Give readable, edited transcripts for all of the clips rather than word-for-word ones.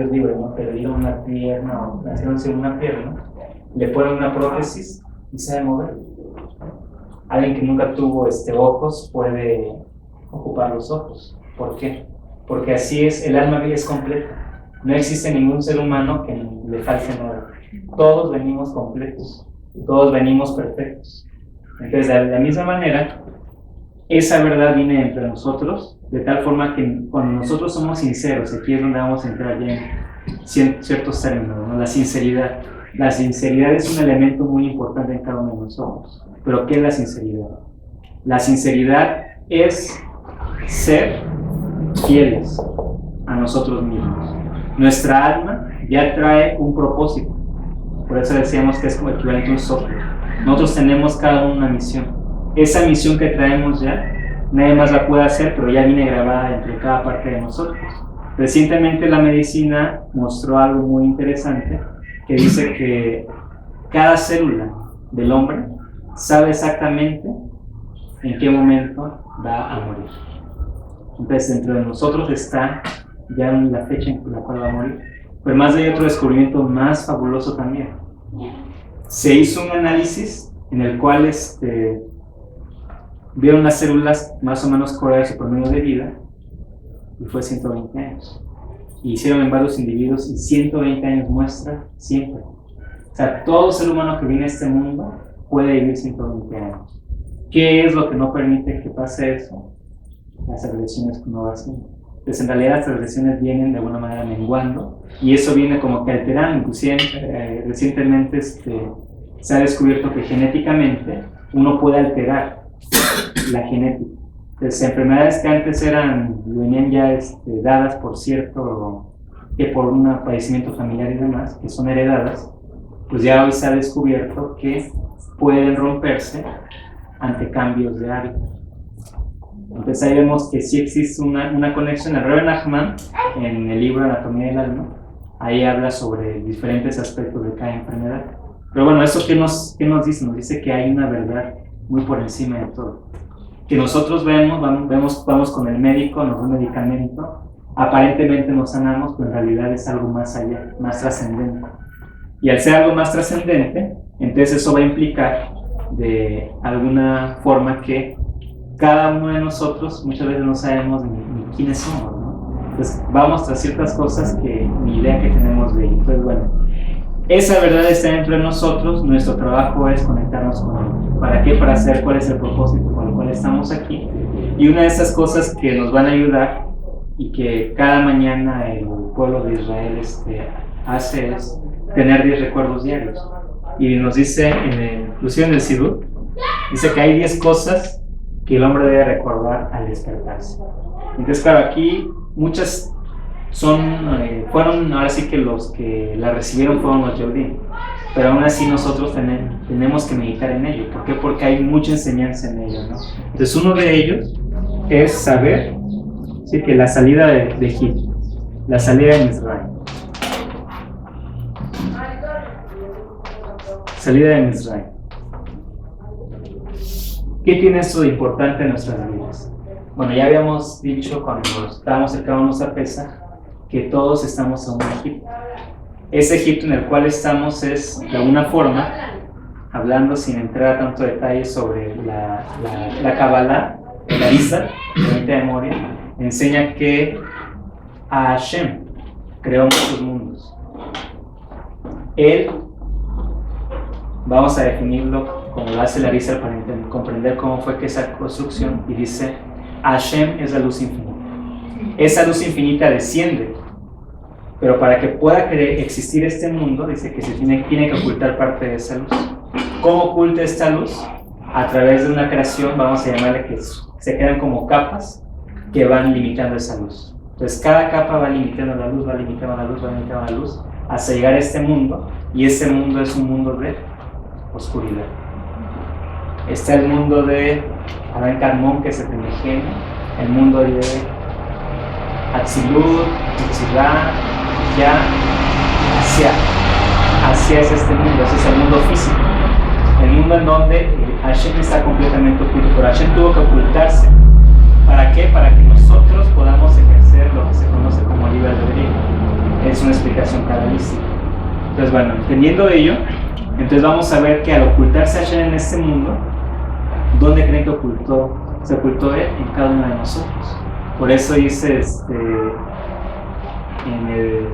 Dios libre, ¿no? Perdieron una pierna o nacieron sin una pierna, le ponen una prótesis y sabe mover. Alguien que nunca tuvo ojos puede ocupar los ojos. ¿Por qué? Porque así es, el alma es completa. No existe ningún ser humano que le falte nada. Todos venimos completos, todos venimos perfectos. Entonces, de la misma manera, esa verdad viene entre nosotros, de tal forma que cuando nosotros somos sinceros, aquí es donde vamos a entrar ya en ciertos términos, ¿no? La sinceridad. La sinceridad es un elemento muy importante en cada uno de nosotros. ¿Pero qué es la sinceridad? La sinceridad es ser fieles a nosotros mismos. Nuestra alma ya trae un propósito. Por eso decíamos que es como equivalente a un software. Nosotros tenemos cada uno una misión. Esa misión que traemos ya, nadie más la puede hacer, pero ya viene grabada entre cada parte de nosotros. Recientemente la medicina mostró algo muy interesante, que dice que cada célula del hombre sabe exactamente en qué momento va a morir. Entonces, dentro de nosotros está ya la fecha en la cual va a morir. Pero más hay otro descubrimiento más fabuloso también. Se hizo un análisis en el cual vieron las células más o menos cuál era su promedio de vida, y fue 120 años. Y hicieron en varios individuos y 120 años muestra siempre. O sea, todo ser humano que viene a este mundo puede vivir 120 años. ¿Qué es lo que no permite que pase eso? Las regresiones que uno va haciendo. Entonces, en realidad las regresiones vienen de alguna manera menguando, y eso viene como que alterando. Inclusive recientemente se ha descubierto que genéticamente uno puede alterar la genética. Entonces, enfermedades que antes venían ya dadas por cierto, que por un padecimiento familiar y demás, que son heredadas, pues ya hoy se ha descubierto que pueden romperse ante cambios de hábito. Entonces ahí vemos que sí existe una conexión. El Rebbe Nachman, en el libro Anatomía del Alma, ahí habla sobre diferentes aspectos de cada enfermedad. Pero bueno, ¿eso qué nos dice? Nos dice que hay una verdad muy por encima de todo. Que nosotros vamos con el médico, nos da un medicamento, aparentemente nos sanamos, pero en realidad es algo más allá, más trascendente. Y al ser algo más trascendente, entonces eso va a implicar de alguna forma que cada uno de nosotros muchas veces no sabemos ni quiénes somos, ¿no? Entonces vamos tras ciertas cosas que ni idea que tenemos de ello. Entonces, bueno, esa verdad está dentro de nosotros, nuestro trabajo es conectarnos con él. ¿Para qué? Para saber cuál es el propósito por el cual estamos aquí. Y una de esas cosas que nos van a ayudar y que cada mañana el pueblo de Israel hace es tener 10 recuerdos diarios. Y nos dice, inclusive en el Sidur, dice que hay 10 cosas que el hombre debe recordar al despertarse. Entonces, claro, aquí muchas fueron, ahora sí que los que la recibieron fueron los Yehudim, pero aún así nosotros tenemos que meditar en ello. ¿Por qué? Porque hay mucha enseñanza en ello, ¿no? Entonces, uno de ellos es saber, ¿sí?, que la salida de Egipto, la salida de Israel, salida de Israel. ¿Qué tiene esto de importante en nuestras vidas? Bueno, ya habíamos dicho cuando estábamos acercándonos a Pesaj que todos estamos en un Egipto. Ese Egipto en el cual estamos es, de alguna forma, hablando sin entrar a tanto detalle sobre la Kabbalah, la Arisa, de Moria, enseña que a Hashem creó muchos mundos. Él, vamos a definirlo como lo hace la Arisa para comprender cómo fue que esa construcción, y dice, Hashem es la luz infinita. Esa luz infinita desciende, pero para que pueda existir este mundo, dice que se tiene que ocultar parte de esa luz. ¿Cómo oculta esta luz? A través de una creación, vamos a llamarle que se quedan como capas que van limitando esa luz. Entonces cada capa va limitando la luz, va limitando la luz, va limitando la luz, hasta llegar a este mundo, y este mundo es un mundo de oscuridad. Está el mundo de Adán Carmón, que es el primogénito, el mundo de Atzilut, Yitzhak, ya hacia es este mundo, ese es el mundo físico, el mundo en donde Hashem está completamente oculto, pero Hashem tuvo que ocultarse. ¿Para qué? Para que nosotros podamos ejercer lo que se conoce como libre albedrío. Es una Entonces, bueno, entendiendo ello, entonces vamos a ver que al ocultarse Hashem en este mundo, ¿dónde creen que se ocultó Él? En cada uno de nosotros. Por eso dice en el...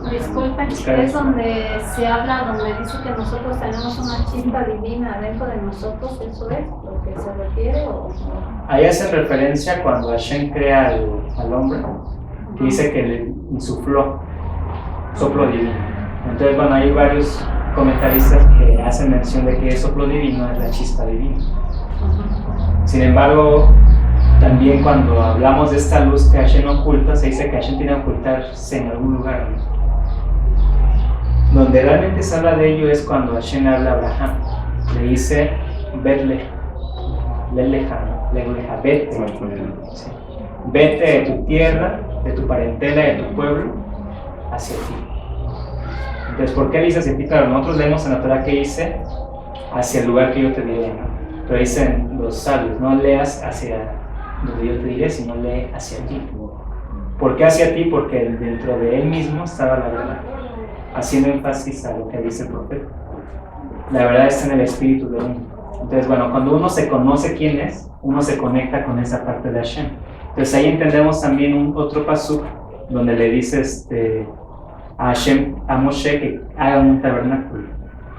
Disculpen, es donde se habla, donde dice que nosotros tenemos una chispa divina dentro de nosotros. ¿Eso es lo que se refiere? ¿O? Ahí hace referencia cuando Hashem crea al hombre, que dice que le insufló soplo divino. Entonces, bueno, hay varios comentaristas que hacen mención de que el soplo divino es la chispa divina. Sin embargo, también cuando hablamos de esta luz que Hashem oculta, se dice que Hashem tiene que ocultarse en algún lugar, ¿no? Donde realmente se habla de ello es cuando Hashem habla a Abraham. Le dice, vete, sí. Vete de tu tierra, de tu parentela, de tu pueblo, hacia ti. Entonces, ¿por qué dice hacia ti? Claro, nosotros leemos en la Torah que dice, hacia el lugar que yo te diré, ¿no? Pero dicen los sabios, no leas hacia donde yo te diré, sino lee hacia ti. ¿Por qué hacia ti? Porque dentro de él mismo estaba la verdad, haciendo énfasis a lo que dice el profeta. La verdad está en el espíritu de uno. Entonces, bueno, cuando uno se conoce quién es, uno se conecta con esa parte de Hashem. Entonces ahí entendemos también otro pasuk donde le dice a Hashem, a Moshe, que haga un tabernáculo.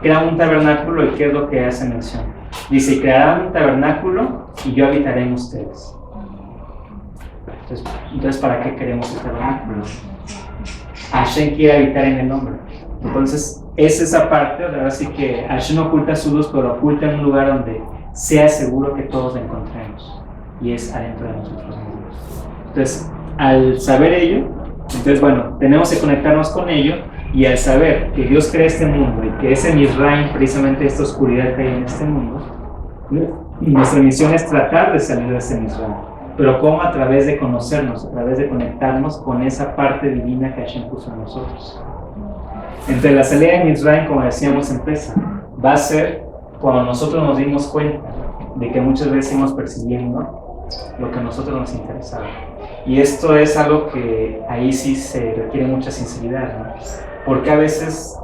Crea un tabernáculo, y ¿qué es lo que hace mención? Dice, crearán un tabernáculo y yo habitaré en ustedes. Entonces, ¿para qué queremos el tabernáculo? Hashem quiere habitar en el hombre. Entonces, es esa parte, ahora sí que Hashem oculta su luz, pero oculta en un lugar donde sea seguro que todos la encontremos. Y es adentro de nosotros mismos. Entonces, al saber ello, entonces, bueno, tenemos que conectarnos con ello, y al saber que Dios crea este mundo y que ese Misraim, precisamente esta oscuridad que hay en este mundo, nuestra misión es tratar de salir de ese Misraim. Pero ¿cómo? A través de conocernos, a través de conectarnos con esa parte divina que Hashem puso en nosotros. Entre la salida de Misraim, como decíamos, empieza. Va a ser cuando nosotros nos dimos cuenta de que muchas veces íbamos persiguiendo lo que a nosotros nos interesaba. Y esto es algo que ahí sí se requiere mucha sinceridad, ¿no? Porque a veces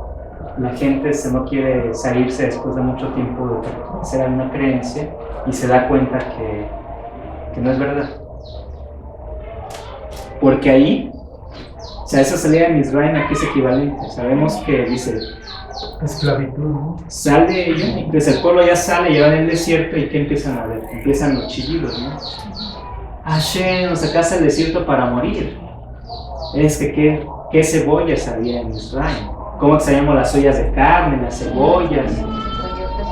la gente no quiere salirse después de mucho tiempo de pertenecer a una creencia y se da cuenta que no es verdad. Porque ahí, o sea, esa salida de Misraim aquí es equivalente. Sabemos que dice esclavitud, ¿no? Sal de ello, entonces el pueblo ya sale, ya va en el desierto, y ¿qué empiezan a ver? Empiezan los chillidos, ¿no? Hashem, nos sacaste al desierto para morir. Es que ¿qué cebollas había en Misraim? ¿Cómo extrañamos las ollas de carne, las cebollas?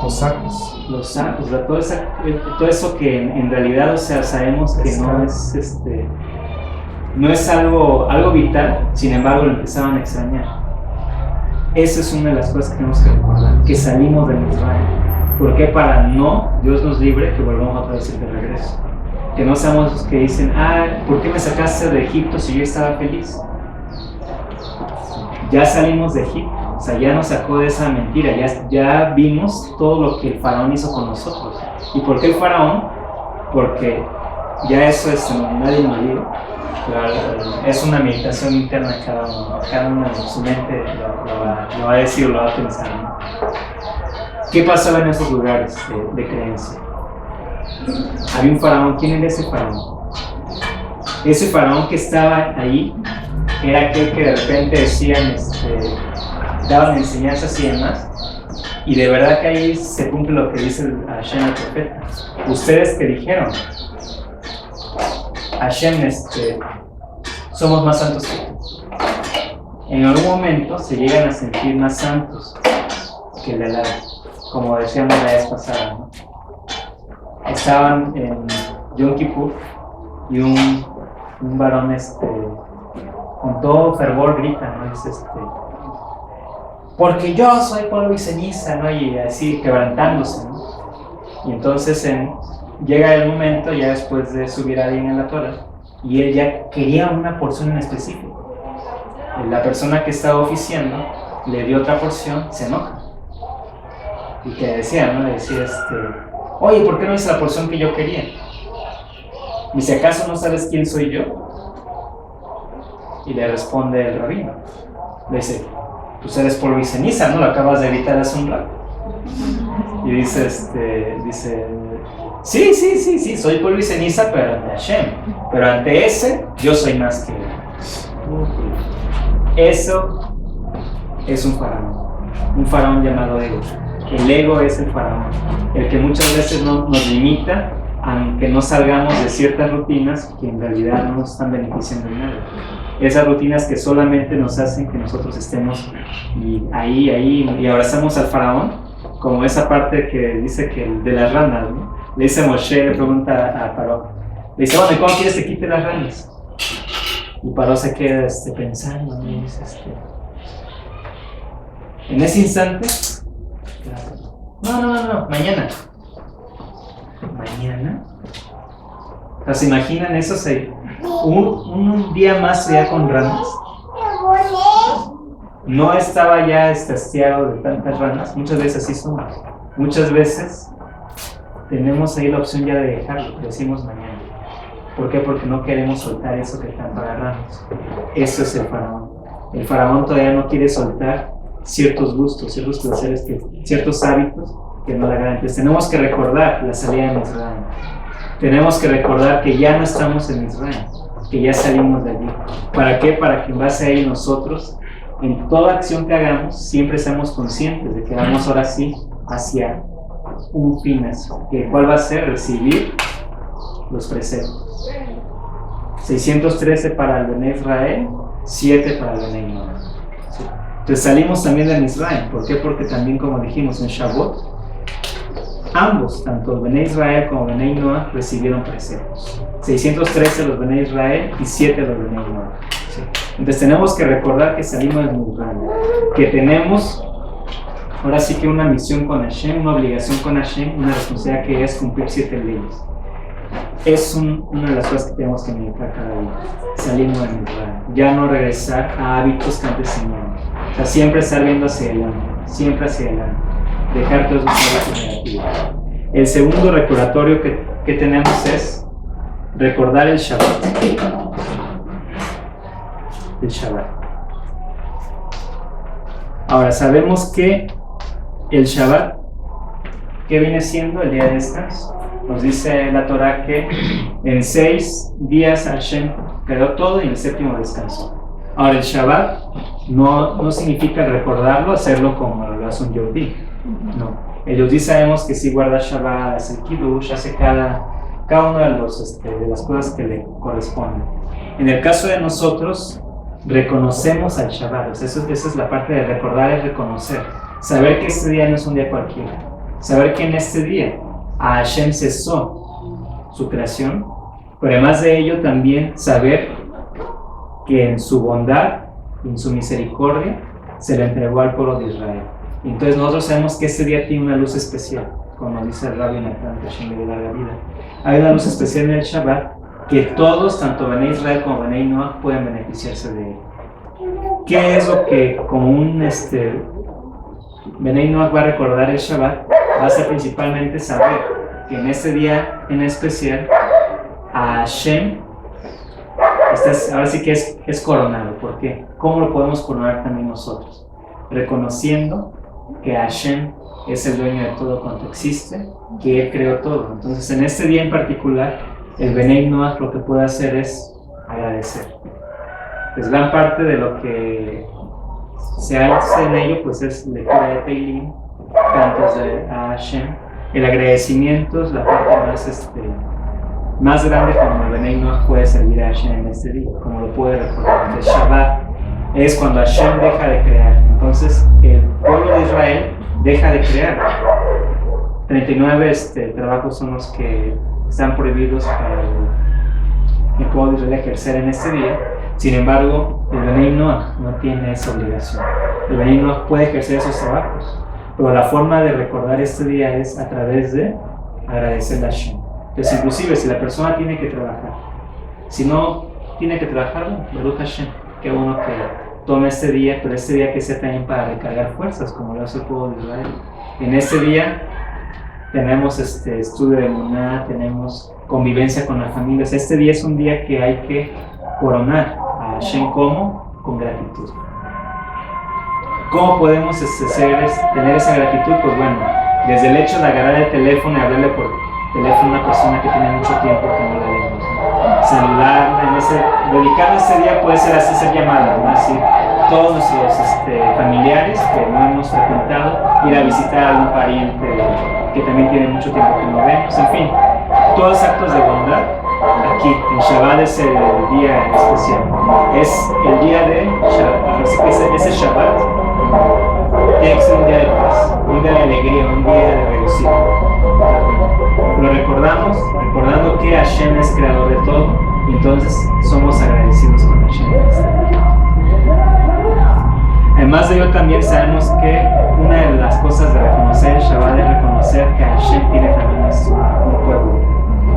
Los sacos, o sea, todo eso que en realidad, o sea, sabemos que no es algo vital, sin embargo lo empezaban a extrañar. Esa es una de las cosas que tenemos que recordar, que salimos de Misraim. ¿Por qué? Para Dios nos libre, que volvamos otra vez de regreso. Que no seamos los que dicen, ¿por qué me sacaste de Egipto si yo estaba feliz? Ya salimos de Egipto, o sea, ya nos sacó de esa mentira, ya vimos todo lo que el faraón hizo con nosotros. ¿Y por qué el faraón? Porque ya eso nadie nos dijo, pero es una meditación interna de cada uno en su mente lo va a decir, lo va a pensar, ¿no? ¿Qué pasaba en esos lugares de creencia? Había un faraón. ¿Quién era ese faraón? Ese faraón que estaba ahí era aquel que de repente decían, daban enseñanzas y demás, y de verdad que ahí se cumple lo que dice Hashem el profeta. Ustedes que dijeron, Hashem, somos más santos que tú. En algún momento se llegan a sentir más santos que el Alá, como decíamos la vez pasada, ¿no? Estaban en Yom Kippur y un varón con todo fervor grita, ¿no? Es porque yo soy polvo y ceniza, ¿no? Y así quebrantándose, ¿no? Y entonces llega el momento, ya después de subir a alguien en la Torah, y él ya quería una porción en específico. La persona que estaba oficiando le dio otra porción, se enoja. Y que decía, ¿no? Le decía, oye, ¿por qué no hice la porción que yo quería? Y si acaso no sabes quién soy yo. Y le responde el rabino, le dice, pues eres polvo y ceniza, ¿no? Lo acabas de evitar hace un rato. Y dice, sí, soy polvo y ceniza, pero ante Hashem. Pero ante ese, yo soy más que él. Eso es un faraón llamado ego. El ego es el faraón, el que muchas veces nos limita, aunque no salgamos de ciertas rutinas que en realidad no nos están beneficiando en nada. Esas rutinas que solamente nos hacen que nosotros estemos ahí, y abrazamos al faraón, como esa parte que dice que de las ranas, ¿no? Le dice Moshe, le pregunta a Paró, le dice, bueno, ¿y cómo quieres que quite las ranas? Y Paró se queda pensando, ¿no? Y dice, en ese instante, no, mañana. ¿Mañana? O sea, ¿se imaginan eso? Un día más ya con ranas. No estaba ya hastiado de tantas ranas. Muchas veces así somos. Muchas veces tenemos ahí la opción ya de dejarlo. Decimos mañana. ¿Por qué? Porque no queremos soltar eso que tanto agarramos. Eso es el faraón. El faraón todavía no quiere soltar ciertos gustos, ciertos placeres, ciertos hábitos que no le agradan. Entonces tenemos que recordar la salida de Israel. Tenemos que recordar que ya no estamos en Israel, que ya salimos de allí. ¿Para qué? Para que en base a ello nosotros, en toda acción que hagamos, siempre seamos conscientes de que vamos ahora sí hacia un fin. ¿Cuál va a ser? Recibir los preceptos. 613 para el Bnei Israel, 7 para el Bnei Noah. ¿Sí? Entonces salimos también de Israel. ¿Por qué? Porque también, como dijimos en Shavuot, ambos, tanto Bnei Israel como Bnei Noah, recibieron preceptos. 613 los Bnei Israel y 7 los Bnei Noah. ¿Sí? Entonces tenemos que recordar que salimos de Israel, que tenemos ahora sí que una misión con Hashem, una obligación con Hashem, una responsabilidad que es cumplir 7 leyes. Es una de las cosas que tenemos que meditar cada día, saliendo de Israel, ya no regresar a hábitos que antes teníamos. O sea, siempre estar viendo hacia adelante, siempre hacia adelante, dejar todos los hábitos negativos. El segundo recordatorio que tenemos es recordar el Shabbat. El Shabbat. Ahora, sabemos que el Shabbat, ¿qué viene siendo el día de descanso? Nos dice la Torah que en 6 días Hashem creó todo y en el séptimo descansó. Ahora, el Shabbat no significa recordarlo, hacerlo como lo hace un Yehudí. No. El Yehudí sabemos que sí guarda Shabbat, hace el Kiddush, hace cada uno de las cosas que le corresponden. En el caso de nosotros, reconocemos al Shabbat. O sea, esa es la parte de recordar, es reconocer. Saber que este día no es un día cualquiera. Saber que en este día a Hashem cesó su creación, pero además de ello también saber que en su bondad, en su misericordia, se le entregó al pueblo de Israel. Entonces nosotros sabemos que este día tiene una luz especial, como dice el Rabbi Natán, que Hashem le dé larga vida. Hay una luz especial en el Shabbat que todos, tanto Bnei Israel como Bnei Noah, pueden beneficiarse de él. ¿Qué es lo que como Bnei Noah va a recordar el Shabbat? Va a ser principalmente saber que en este día en especial a Hashem ahora sí que es coronado. ¿Por qué? ¿Cómo lo podemos coronar también nosotros? Reconociendo que Hashem es el dueño de todo cuanto existe, que Él creó todo. Entonces en este día en particular el Bnei Noah lo que puede hacer es agradecer. Pues gran parte de lo que se hace en ello pues es lectura de Teilim, cantos a Hashem. El agradecimiento es la parte más grande como el Bnei Noah puede servir a Hashem en este día, como lo puede recordar. El Shabbat es cuando Hashem deja de crear. Entonces el pueblo de Israel deja de crear. 39 trabajos son los que están prohibidos para el pueblo de Israel ejercer en este día. Sin embargo, el Bnei Noah no tiene esa obligación. El Bnei Noah puede ejercer esos trabajos, pero la forma de recordar este día es a través de agradecer a Hashem. Entonces, inclusive, si la persona tiene que trabajar, si no tiene que trabajar, Baruch Hashem, qué bueno que tome este día, pero este día que sea también para recargar fuerzas, como lo hace el pueblo de Israel. En este día tenemos estudio de Emuná, tenemos convivencia con las familias. Este día es un día que hay que coronar a Hashem como con gratitud. ¿Cómo podemos tener esa gratitud? Pues bueno, desde el hecho de agarrar el teléfono y hablarle por teléfono a una persona que tiene mucho tiempo que no la vemos, ¿no? Saludarla, dedicar ese día puede ser así, hacer llamadas, ¿no? Así, todos nuestros familiares que no hemos frecuentado, ir a visitar a algún pariente que también tiene mucho tiempo que no vemos, en fin, todos actos de bondad. Aquí, en Shabbat es el día especial, es el día de Shabbat, así que ese Shabbat tiene que ser un día de paz, un día de alegría, un día de regocijo. Lo recordando que Hashem es creador de todo, y entonces somos agradecidos con Hashem. Además de ello, también sabemos que una de las cosas de reconocer el Shabbat es reconocer que Hashem tiene también un pueblo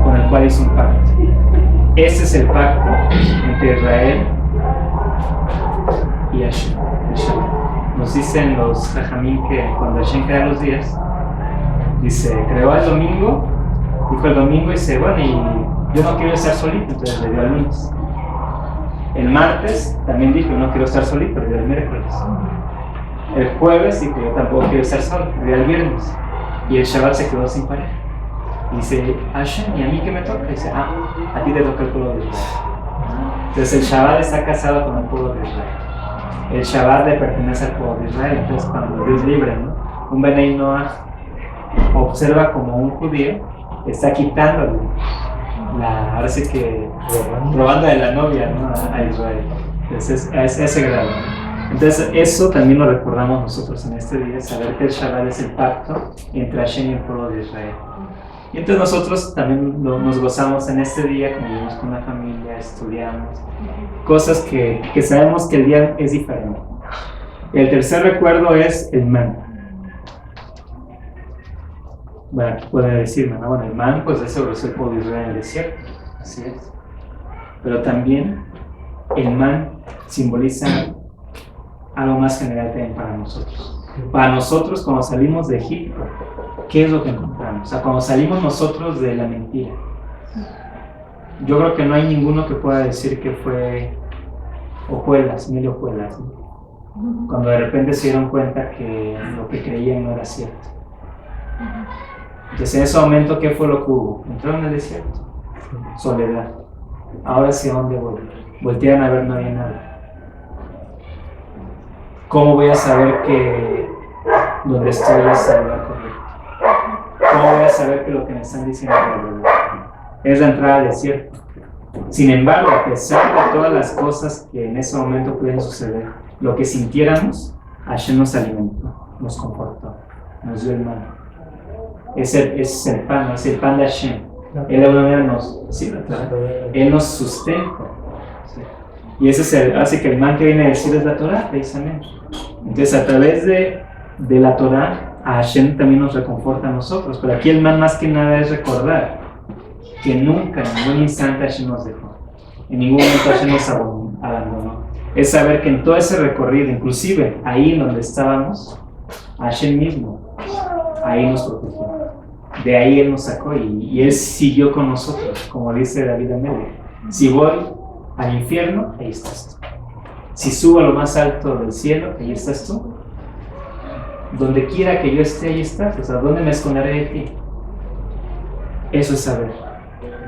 con el cual hizo un pacto. Ese es el pacto entre Israel y Hashem, el Shabbat. Nos dicen los Jajamín que cuando Hashem crea los días, dice, creó el domingo, dijo el domingo y dice, bueno, y yo no quiero estar solito, entonces le dio al lunes. El martes también dijo, no quiero estar solito, le dio el miércoles. El jueves dijo, yo tampoco quiero estar solo, le dio el viernes. Y el Shabbat se quedó sin pareja. Y dice, Hashem, ¿y a mí qué me toca? Y dice, a ti te toca el pueblo de Israel. Entonces el Shabbat está casado con el pueblo de Israel. El Shabbat le pertenece al pueblo de Israel. Entonces cuando Dios libre, ¿no? Un Benei Noach observa como un judío está quitándole ahora sí que robando de la novia, ¿no? a Israel. Entonces a ese grado. Entonces eso también lo recordamos nosotros en este día, saber que el Shabbat es el pacto entre Hashem y el pueblo de Israel. Y entonces nosotros también nos gozamos en este día, convivimos con la familia, estudiamos, cosas que sabemos que el día es diferente. El tercer recuerdo es el man. Bueno, aquí pueden decirme, ¿no? Bueno, el man, pues es sobre el pueblo de Israel en el desierto, así es. Pero también el man simboliza algo más general también para nosotros. Para nosotros, cuando salimos de Egipto, ¿qué es lo que encontramos? O sea, cuando salimos nosotros de la mentira, yo creo que no hay ninguno que pueda decir que fue hojuelas, mil hojuelas, ¿no? Cuando de repente se dieron cuenta que lo que creían no era cierto. Entonces en ese momento, ¿qué fue lo que hubo? Entraron en el desierto, soledad. Ahora sí, ¿a dónde voy? Voltearon a ver, no había nada. ¿Cómo voy a saber que donde estoy es el lugar correcto? ¿Cómo voy a saber que lo que me están diciendo es la verdad? Es la entrada al desierto. Sin embargo, a pesar de todas las cosas que en ese momento pueden suceder, lo que sintiéramos, Hashem nos alimentó, nos confortó, nos dio el man. Es el pan, ¿no? Es el pan de Hashem. Él de alguna manera Él nos sustenta. ¿Sí? Y ese hace que el man que viene del cielo es la Torah, precisamente. Entonces, a través de la Torah, a Hashem también nos reconforta a nosotros. Pero aquí el man más que nada es recordar que nunca, en ningún instante Hashem nos dejó. En ningún momento Hashem nos abandonó. Es saber que en todo ese recorrido, inclusive ahí donde estábamos, Hashem mismo, ahí nos protegió. De ahí Él nos sacó y Él siguió con nosotros, como dice David Amelech. Si voy al infierno, ahí estás tú. Si subo a lo más alto del cielo, ahí estás tú. Donde quiera que yo esté, ahí estás. O sea, ¿dónde me esconderé de ti? Eso es saber.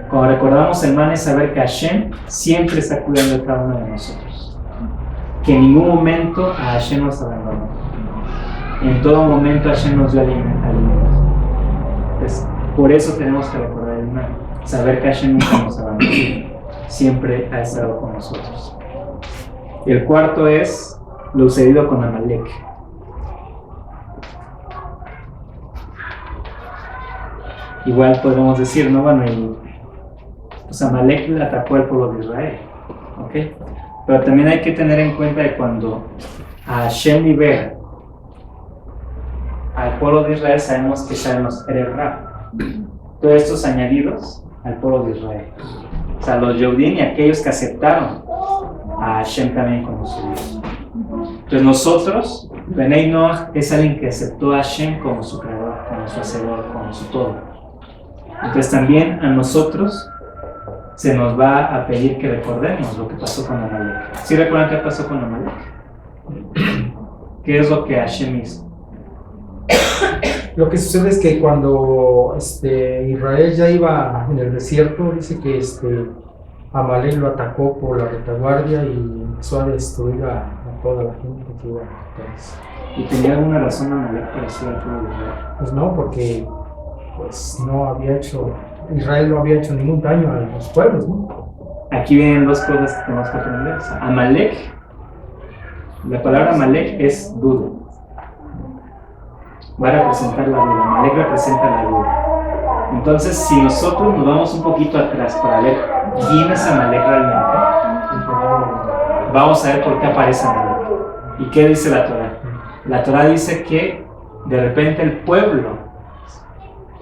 Cuando recordamos el man, es saber que Hashem siempre está cuidando de cada uno de nosotros. Que en ningún momento a Hashem nos abandonó. En todo momento Hashem nos dio alimento. Entonces, por eso tenemos que recordar el man. Saber que Hashem nunca nos abandonó. Siempre ha estado con nosotros. Y el cuarto es lo sucedido con Amalek. Igual podemos decir, ¿no? Bueno, pues Amalek le atacó al pueblo de Israel, ¿ok? Pero también hay que tener en cuenta que cuando a Hashem libera al pueblo de Israel, sabemos que sabemos Ereb-Rab. Todos estos añadidos al pueblo de Israel. O sea, los Yehudim y aquellos que aceptaron a Hashem también como su Dios. Entonces nosotros, Benei Noach es alguien que aceptó a Hashem como su creador, como su hacedor, como su todo. Entonces también a nosotros se nos va a pedir que recordemos lo que pasó con Amalek. ¿Sí recuerdan qué pasó con Amalek? ¿Qué es lo que Hashem hizo? Lo que sucede es que cuando Israel ya iba en el desierto, dice que Amalek lo atacó por la retaguardia y empezó a destruir a toda la gente que iba atrás. ¿Y tenía alguna razón Amalek para hacer al pueblo de Israel? Pues no, porque pues Israel no había hecho ningún daño a los pueblos, ¿no? Aquí vienen dos cosas que tenemos que aprender. O sea, Amalek, la palabra Amalek es duda. Va a representar la duda. Amalek representa la duda. Entonces, si nosotros nos vamos un poquito atrás para ver quién es Amalek realmente, vamos a ver por qué aparece Amalek. ¿Y qué dice la Torah? La Torah dice que de repente el pueblo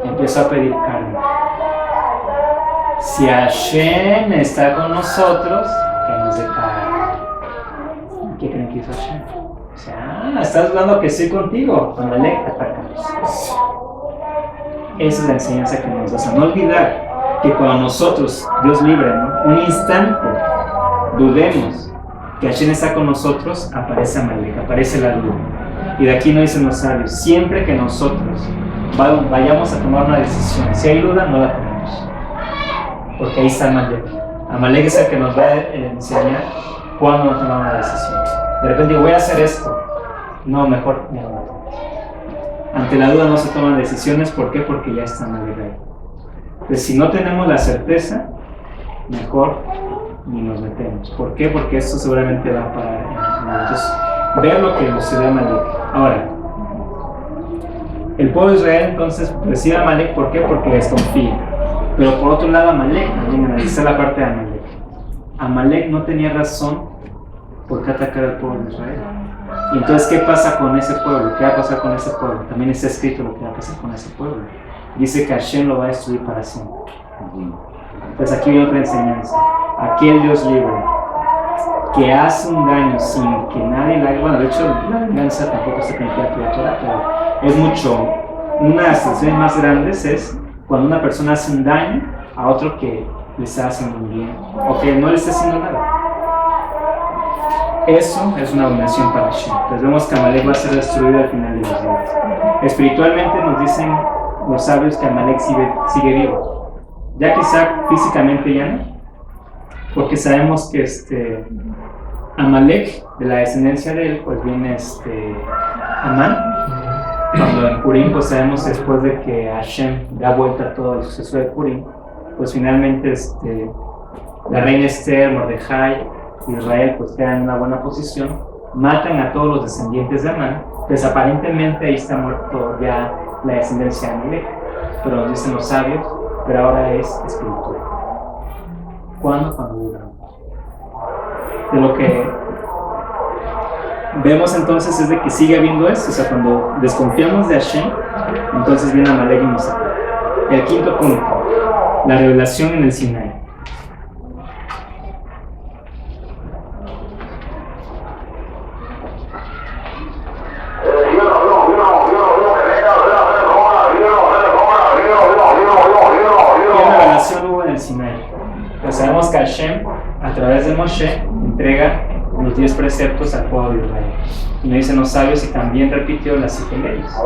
empezó a pedir carne. Si Hashem está con nosotros, que nos dé carne. ¿Qué creen que hizo Hashem? O sea, estás hablando que estoy contigo. Amalek te atacamos. Esa es la enseñanza que nos da. No olvidar que cuando nosotros, Dios libre, ¿no? Un instante, dudemos que Hashem está con nosotros, aparece Amalek, aparece la duda. Y de aquí nos dicen los sabios, siempre que nosotros vayamos a tomar una decisión, si hay duda, no la tomemos. Porque ahí está Amalek. Amalek es el que nos va a enseñar cuándo tomar una decisión. De repente digo, voy a hacer esto. No, mejor no lo tomes. Ante la duda no se toman decisiones. ¿Por qué? Porque ya está Amalek ahí. Entonces, si no tenemos la certeza, mejor ni nos metemos. ¿Por qué? Porque esto seguramente va para entonces, ver lo que sucedió a Amalek. Ahora, el pueblo de Israel entonces recibe a Amalek. ¿Por qué? Porque desconfía. Pero por otro lado, Amalek, también analiza la parte de Amalek. Amalek no tenía razón por qué atacar al pueblo de Israel. Y entonces, ¿qué pasa con ese pueblo? ¿Qué va a pasar con ese pueblo? También está escrito lo que va a pasar con ese pueblo. Dice que Hashem lo va a destruir para siempre. Entonces aquí viene otra enseñanza. Aquel Dios libre que hace un daño sin que nadie le haga. Bueno, de hecho, la venganza tampoco se plantea por la Torah, pero es mucho. Una de las situaciones más grandes es cuando una persona hace un daño a otro que le está haciendo un bien o que no le está haciendo nada. Eso es una abominación para Hashem. Entonces vemos que Amalek va a ser destruido al final de los días. Espiritualmente nos dicen los sabios que Amalek sigue vivo. Ya quizá físicamente ya no, porque sabemos que Amalek, de la descendencia de él, pues viene Amán. Cuando en Purim, pues sabemos después de que Hashem da vuelta a todo el suceso de Purim, pues finalmente la reina Esther, Mordejai, Israel pues quedan en una buena posición, matan a todos los descendientes de Amán, pues aparentemente ahí está muerto ya la descendencia de Amalek, pero nos dicen los sabios, pero ahora es espiritual. ¿Cuándo? Cuando dura. De lo que vemos entonces es de que sigue habiendo esto, o sea, cuando desconfiamos de Hashem, entonces viene Amalek y nos ataca. El quinto punto, la revelación en el Sinai. ¿Qué revelación hubo en el Sinai? Pues sabemos que Hashem, a través de Moshe, entrega los 10 preceptos al pueblo de Israel. Y nos dicen los sabios y también repitió las 7 leyes.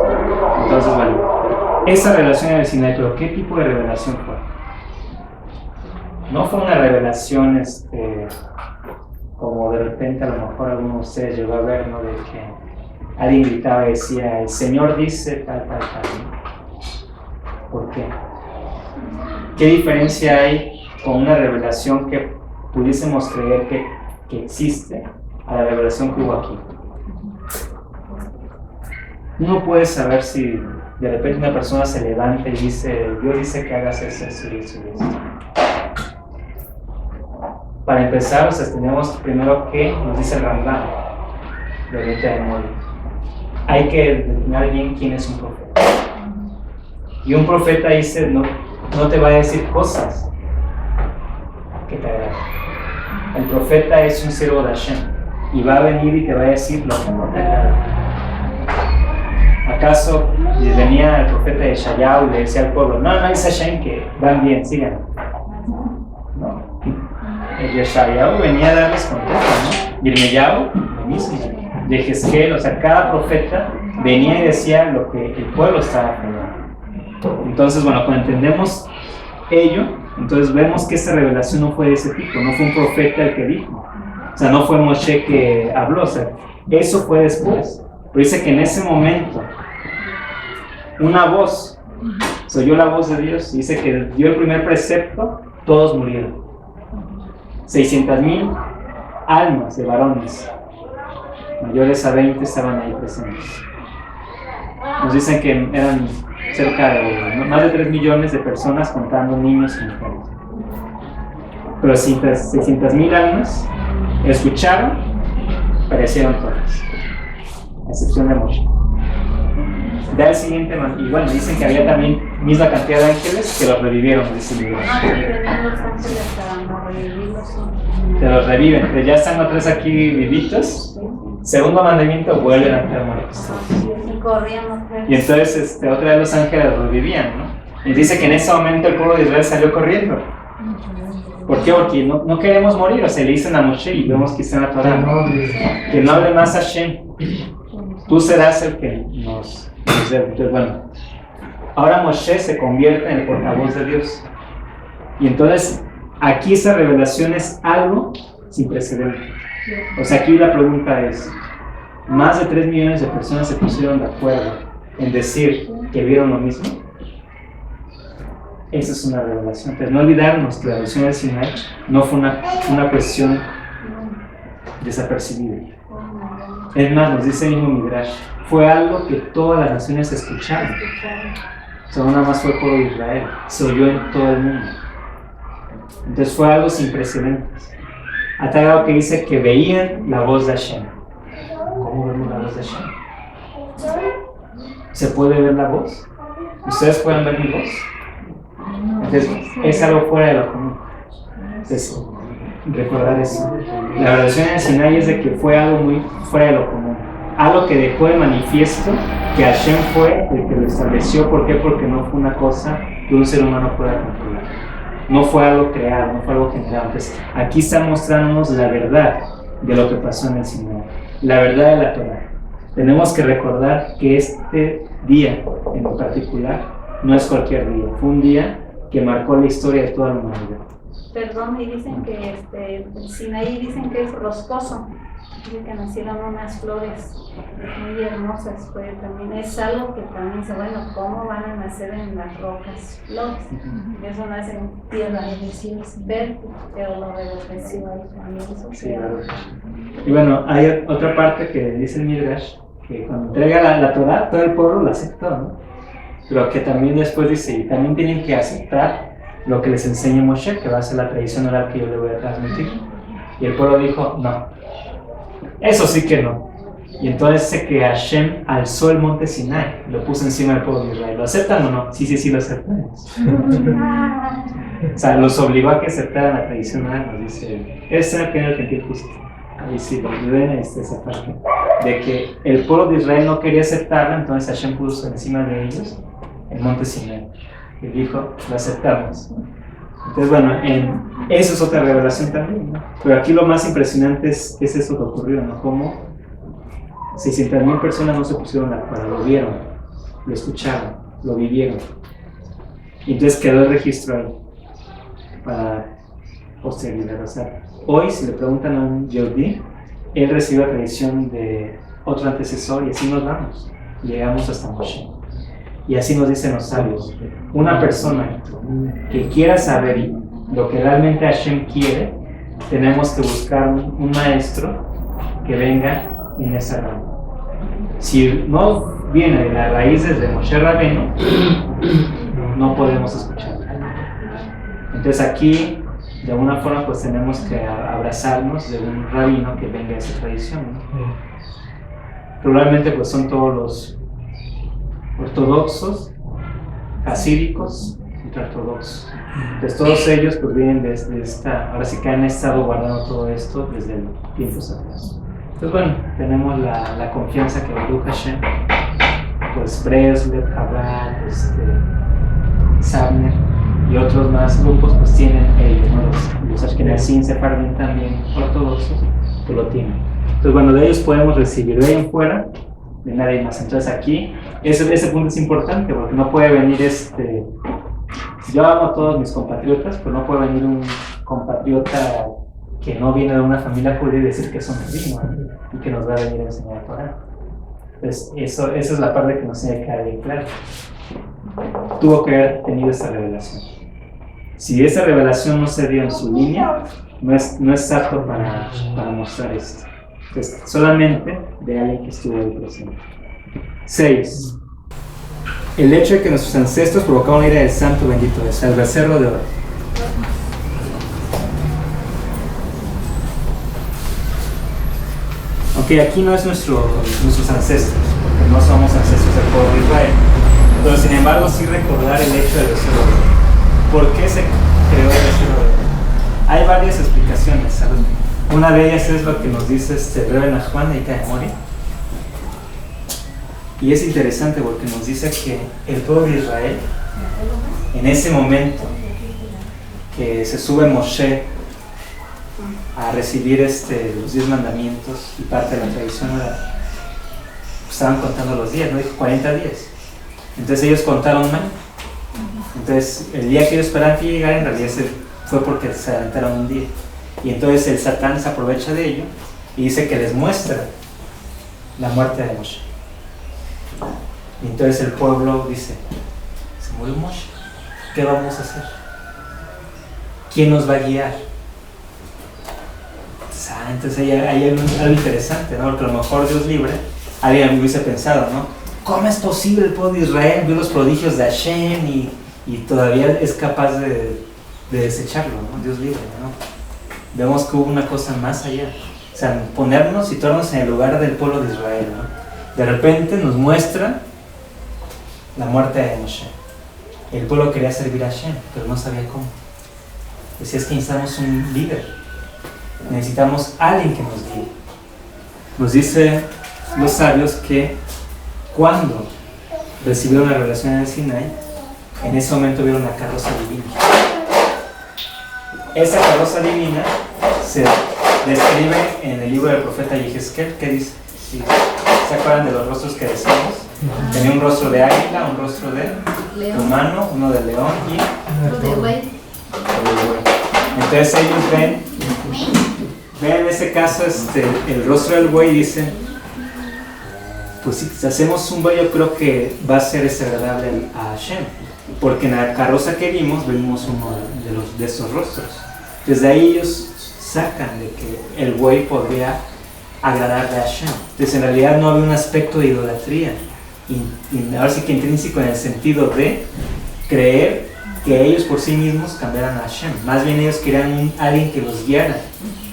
Entonces, bueno, esa revelación en el Sinai, pero ¿qué tipo de revelación fue? No fue una revelación como de repente a lo mejor alguno de ustedes llegó a ver, ¿no? De que alguien gritaba y decía, el Señor dice tal. ¿Por qué? ¿Qué diferencia hay con una revelación que pudiésemos creer que existe a la revelación que hubo aquí? Uno puede saber si de repente una persona se levanta y dice, Dios dice que hagas eso y eso. Para empezar, tenemos primero que nos dice el Rambam de Oriente de Memoria. Hay que determinar bien quién es un profeta. Y un profeta dice, no te va a decir cosas que te agradan. El profeta es un siervo de Hashem y va a venir y te va a decir lo que no te agrada. ¿Acaso venía el profeta de Yeshayahu y le decía al pueblo, no dice Hashem que van bien, sigan? No. El Yeshayahu venía a darles contexto, ¿no? Y el Yirmiyahu, lo mismo. Yehezkel, o sea, cada profeta venía y decía lo que el pueblo estaba fallando. Entonces, bueno, cuando entendemos ello, entonces vemos que esta revelación no fue de ese tipo, no fue un profeta el que dijo, o sea, no fue Moshe que habló, o sea, eso fue después. Pero dice que en ese momento una voz, se oyó la voz de Dios, dice que dio el primer precepto, todos murieron. 600,000 almas de varones mayores a 20 estaban ahí presentes. Nos dicen que eran cerca de más de 3 millones de personas contando niños y mujeres. Pero 600,000 almas escucharon, perecieron todas, a excepción de Moshe. Da el siguiente, y bueno, dicen que había también misma cantidad de ángeles que los revivieron, dice el libro. Sí, venían los ángeles a revivirlos. Que los reviven, pero ya están los tres aquí vivitos. Segundo mandamiento, vuelven a estar muertos. Y corrían los tres. Y entonces otra vez los ángeles los revivían, ¿no? Y dice que en ese momento el pueblo de Israel salió corriendo. ¿Por qué? Porque no queremos morir, o sea, le dicen a Moshe y vemos que está en la Torah, que no hable más a Hashem. Tú serás el que nos dé. Entonces, bueno, ahora Moshe se convierte en el portavoz de Dios. Y entonces, aquí esa revelación es algo sin precedentes. O sea, aquí la pregunta es, ¿más de 3 millones de personas se pusieron de acuerdo en decir que vieron lo mismo? Esa es una revelación. Entonces, no olvidarnos que la revelación del Sinai no fue una cuestión desapercibida. Es más, nos dice el mismo Midrash, fue algo que todas las naciones escucharon. O sea, no nada más fue el pueblo de Israel, se oyó en todo el mundo. Entonces fue algo sin precedentes. A tal grado que dice que veían la voz de Hashem. ¿Cómo vemos la voz de Hashem? ¿Se puede ver la voz? ¿Ustedes pueden ver mi voz? Entonces es algo fuera de lo común. Entonces, recordar eso. La revelación en Sinai es de que fue algo muy fuera de lo común. Algo que dejó de manifiesto que Hashem fue el que lo estableció. ¿Por qué? Porque no fue una cosa que un ser humano pueda controlar. No fue algo creado, no fue algo generado. Entonces, aquí está mostrándonos la verdad de lo que pasó en el Sinai, la verdad de la Torah. Tenemos que recordar que este día en particular no es cualquier día, fue un día que marcó la historia de toda la humanidad. Perdón, y dicen que el Sinaí dicen que es roscoso, dicen que nacieron unas flores muy hermosas, pues también es algo que también dice, bueno, ¿cómo van a nacer en las rocas flores? Eso nace en tierra verde, pero lo reverdeció ahí también, eso sí, claro. Y bueno, hay otra parte que dice el Midrash, que cuando entrega la Torah, todo el pueblo la aceptó, ¿no? Pero que también después dice, y también tienen que aceptar lo que les enseña Moshe, que va a ser la tradición oral que yo le voy a transmitir. Y el pueblo dijo, no, eso sí que no. Y entonces dice que Hashem alzó el monte Sinai, lo puso encima del pueblo de Israel. ¿Lo aceptan o no? Sí, lo aceptamos. O sea, los obligó a que aceptaran la tradición oral, nos dice, ese era el primer gentil justo. Ahí sí, lo ven esa parte. De que el pueblo de Israel no quería aceptarla, entonces Hashem puso encima de ellos el monte Sinai. Y dijo, lo aceptamos. Entonces, bueno, eso es otra revelación también, ¿no? Pero aquí lo más impresionante es eso que ocurrió, ¿no? Cómo 600,000 personas no se pusieron de acuerdo, lo vieron, lo escucharon, lo vivieron. Y entonces quedó el registro ahí para posterioridad. O sea, hoy, si le preguntan a un Yehudí, él recibe la tradición de otro antecesor y así nos vamos. Llegamos hasta Moshe. Y así nos dicen los sabios, una persona que quiera saber lo que realmente Hashem quiere, tenemos que buscar un maestro que venga en esa rama. Si no viene de las raíces de Moshe Rabbeinu, no podemos escuchar. Entonces aquí, de alguna forma, pues tenemos que abrazarnos de un rabino que venga de esa tradición, ¿no? Probablemente pues son todos los ortodoxos, hasídicos y ultraortodoxos. Entonces todos ellos pues vienen desde ahora sí que han estado guardando todo esto desde tiempos atrás. Entonces bueno, tenemos la confianza que Baruch Hashem, pues Breslev, Chabad, Sabner y otros más grupos pues tienen ellos, ¿no? Los Ashkenazim, Sefardín también ortodoxos, pues lo tienen. Entonces, bueno, de ellos podemos recibir, de ahí en fuera, de nadie más. Entonces aquí, ese punto es importante, porque no puede venir yo amo a todos mis compatriotas, pero no puede venir un compatriota que no viene de una familia judía y decir que son judíos, ¿no? Y que nos va a venir a enseñar el Corán. Entonces, esa es la parte que nos tiene que quedar bien claro. Tuvo que haber tenido esa revelación. Si esa revelación no se dio en su línea, no es apto para mostrar esto. Entonces, solamente de alguien que estuvo ahí presente. 6. El hecho de que nuestros ancestros provocaron la ira del santo bendito es el becerro de oro. Ok, aquí no es nuestros ancestros, porque no somos ancestros del pueblo de Israel. Pero sin embargo, sí recordar el hecho del becerro de oro. ¿Por qué se creó el becerro de oro? Hay varias explicaciones, ¿sabes? Una de ellas es lo que nos dice Rebbe Nachman de Mori. Y es interesante porque nos dice que el pueblo de Israel, en ese momento que se sube Moshe a recibir los 10 mandamientos y parte de la tradición oral, estaban contando los días, ¿no? Dijo 40 días. Entonces ellos contaron mal. Entonces el día que ellos esperaban que llegara, en realidad fue porque se adelantaron un día. Y entonces el Satán se aprovecha de ello y dice que les muestra la muerte de Moshe. Y entonces el pueblo dice, se murió Moshe, ¿qué vamos a hacer? ¿Quién nos va a guiar? Entonces ahí hay algo interesante, ¿no? Porque a lo mejor Dios libre, alguien hubiese pensado, ¿no? ¿Cómo es posible el pueblo de Israel vio los prodigios de Hashem y todavía es capaz de desecharlo, ¿no? Dios libre, ¿no? Vemos que hubo una cosa más allá. O sea, situarnos en el lugar del pueblo de Israel, ¿no? De repente nos muestra la muerte de Moshe. El pueblo quería servir a Hashem, pero no sabía cómo. Decía, es que necesitamos un líder. Necesitamos alguien que nos guíe. Nos dice los sabios que cuando recibieron la revelación en el Sinai, en ese momento vieron la carroza divina. Esa carroza divina se describe en el libro del profeta Yehezkel, que dice, ¿sí? ¿Se acuerdan de los rostros que decíamos? Tenía un rostro de águila, un rostro de humano, uno de león y Lo de güey. entonces ellos ven en ese caso el rostro del buey y dicen, pues si hacemos un buey yo creo que va a ser agradable a Hashem, porque en la carroza que vimos uno de esos rostros. Desde ahí ellos sacan de que el buey podría agradarle a Hashem. Entonces en realidad no había un aspecto de idolatría, y ahora sí que intrínseco en el sentido de creer que ellos por sí mismos cambiaran a Hashem. Más bien ellos querían alguien que los guiara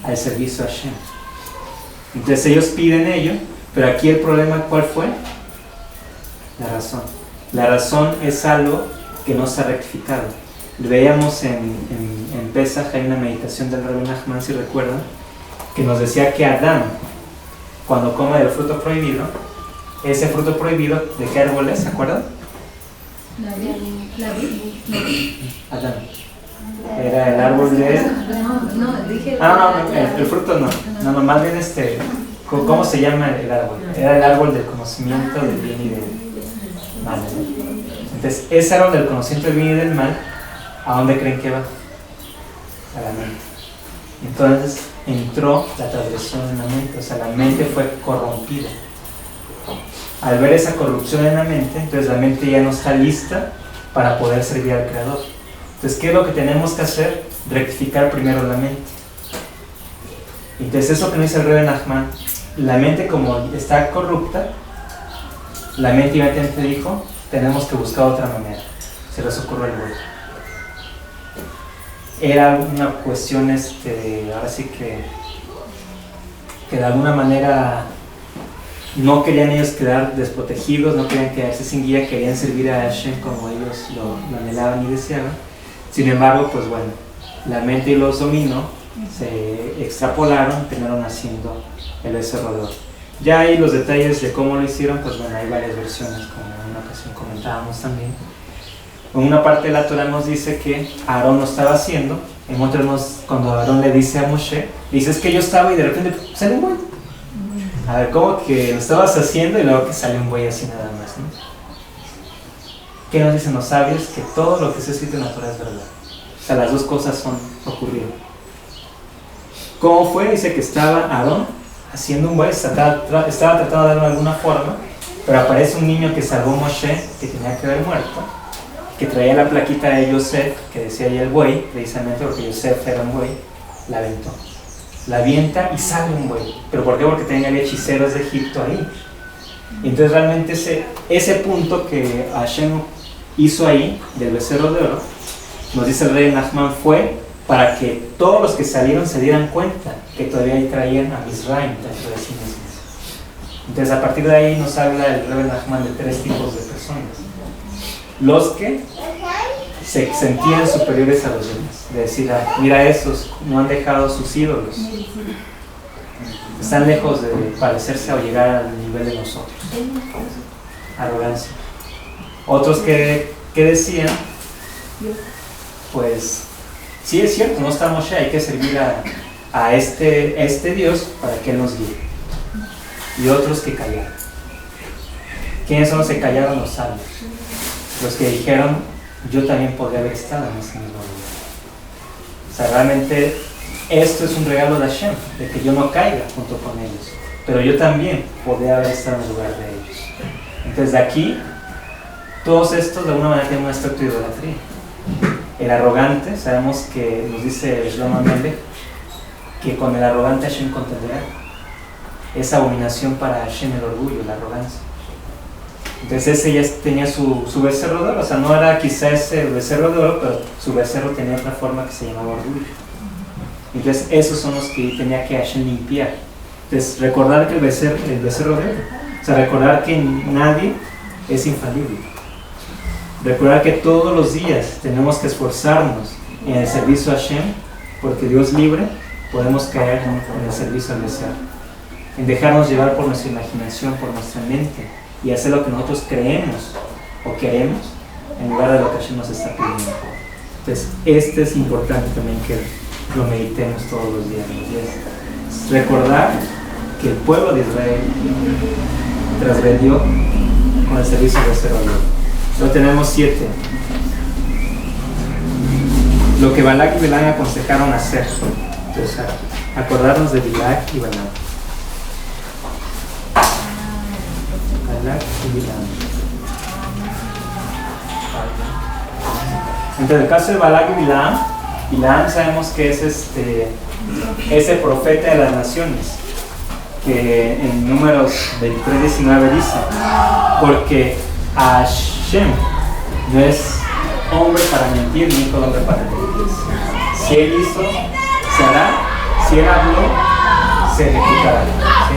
al servicio a Hashem. Entonces ellos piden ello, pero aquí el problema ¿cuál fue? La razón. La razón es algo que no se ha rectificado. Veíamos en Pesaj, hay una meditación del Rebbe Nachman, si recuerdan, que nos decía que Adán, cuando come del fruto prohibido, ese fruto prohibido, ¿de qué árbol es? ¿Se acuerdan? La Adán. Era el árbol de... No, dije... el fruto no. No, más bien ¿cómo se llama el árbol? Era el árbol del conocimiento del bien y del mal. Entonces, ese árbol del conocimiento del bien y del mal, ¿a dónde creen que va? A la mente. Entonces, entró la transgresión en la mente, o sea, la mente fue corrompida. Al ver esa corrupción en la mente, entonces la mente ya no está lista para poder servir al Creador. Entonces, ¿qué es lo que tenemos que hacer? Rectificar primero la mente. Entonces, eso que nos dice el Rebbe Nachman, la mente como está corrupta, la mente inmediatamente dijo, tenemos que buscar otra manera. Se les ocurrió el huevo. Era una cuestión, ahora sí que de alguna manera no querían ellos quedar desprotegidos, no querían quedarse sin guía, querían servir a Hashem como ellos lo anhelaban y deseaban. Sin embargo, pues bueno, la mente y los dominó, se extrapolaron, terminaron haciendo el becerro de oro. Ya ahí los detalles de cómo lo hicieron, pues bueno, hay varias versiones, como en una ocasión comentábamos también. En una parte de la Torah nos dice que Aarón lo estaba haciendo, en otra cuando Aarón le dice a Moshe, dice es que yo estaba y de repente sale un buey. A ver, ¿cómo que lo estabas haciendo y luego que sale un buey así nada más, ¿no? ¿Qué nos dicen los sabios? Que todo lo que se escrito en la Torah es verdad. O sea, las dos cosas ocurrieron. ¿Cómo fue? Dice que estaba Aarón haciendo un buey, estaba tratando de darle alguna forma, pero aparece un niño que salvó a Moshe, que tenía que haber muerto, que traía la plaquita de Yosef, que decía ahí el buey, precisamente porque Yosef era un buey, la aventó. La avienta y sale un buey. ¿Pero por qué? Porque tenían hechiceros de Egipto ahí. Y entonces realmente ese punto que Hashem hizo ahí, del becerro de oro, nos dice el rey Nachman, fue para que todos los que salieron se dieran cuenta que todavía ahí traían a Israel dentro de sí mismos. Entonces a partir de ahí nos habla el rey Nachman de 3 tipos de personas. Los que se sentían superiores a los demás, de decir, mira, esos no han dejado sus ídolos, están lejos de parecerse o llegar al nivel de nosotros. Arrogancia. Otros que decían, pues sí es cierto, no está Moshe, hay que servir a este Dios para que Él nos guíe. Y otros que callaron. ¿Quiénes son los que callaron? Los sabios. Los que dijeron, yo también podría haber estado en ese mismo lugar. O sea, realmente esto es un regalo de Hashem, de que yo no caiga junto con ellos, pero yo también podría haber estado en el lugar de ellos. Entonces de aquí, todos estos de alguna manera tienen un aspecto de idolatría. El arrogante, sabemos que nos dice Shlomo Amelech, que con el arrogante Hashem contenderá. Es abominación para Hashem el orgullo, la arrogancia. Entonces ese ya tenía su becerro de oro, o sea, no era quizá ese becerro de oro, pero su becerro tenía otra forma que se llamaba orgullo. Entonces esos son los que tenía que Hashem limpiar. Entonces recordar que el becerro de oro, o sea, recordar que nadie es infalible. Recordar que todos los días tenemos que esforzarnos en el servicio a Hashem, porque Dios libre podemos caer en el servicio al becerro. En dejarnos llevar por nuestra imaginación, por nuestra mente, y hacer lo que nosotros creemos o queremos en lugar de lo que Hashem nos está pidiendo. Entonces, es importante también que lo meditemos todos los días. Es recordar que el pueblo de Israel transgredió con el servicio de becerro. Solo tenemos 7. Lo que Balak y Balaam aconsejaron hacer. Entonces, acordarnos de Balak y Balaam. Entonces, el caso de Balak y Bilam sabemos que es ese profeta de las naciones, que en Números 23:19 dice, porque Hashem no es hombre para mentir, ni hijo de hombre para mentir. Si él hizo, se hará; si él habló, se ejecutará. ¿Sí?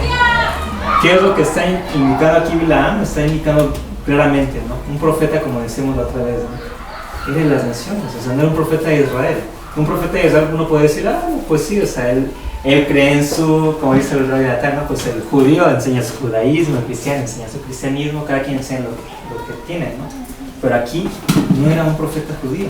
¿Qué es lo que está indicando aquí Bilam? Está indicando claramente, ¿no? Un profeta, como decimos la otra vez, ¿no? Es de las naciones, o sea, no era un profeta de Israel. Un profeta de Israel uno puede decir, pues sí, o sea, él cree en su, como dice el Rabbi Natan, ¿no? Pues el judío enseña su judaísmo, el cristiano enseña su cristianismo, cada quien enseña lo que tiene, ¿no? Pero aquí no era un profeta judío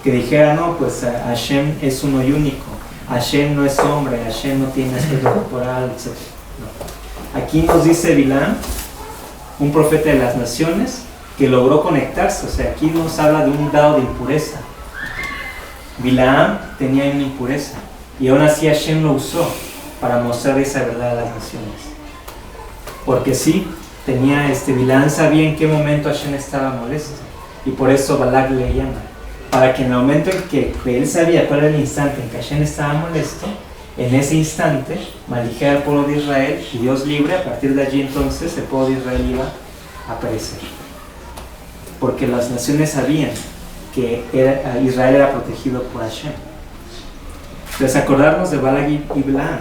que dijera, no, pues Hashem es uno y único, Hashem no es hombre, Hashem no tiene aspecto corporal, etc. No. Aquí nos dice Bilam, un profeta de las naciones, que logró conectarse. O sea, aquí nos habla de un grado de impureza. Bilam tenía una impureza, y aún así Hashem lo usó para mostrar esa verdad a las naciones. Porque sí, Bilam sabía en qué momento Hashem estaba molesto, y por eso Balak le llama, para que en el momento en que él sabía cuál era el instante en que Hashem estaba molesto, en ese instante maldijera al pueblo de Israel, y Dios libre, a partir de allí entonces el pueblo de Israel iba a perecer. Porque las naciones sabían que Israel era protegido por Hashem. Entonces acordarnos de Balak y Bilam,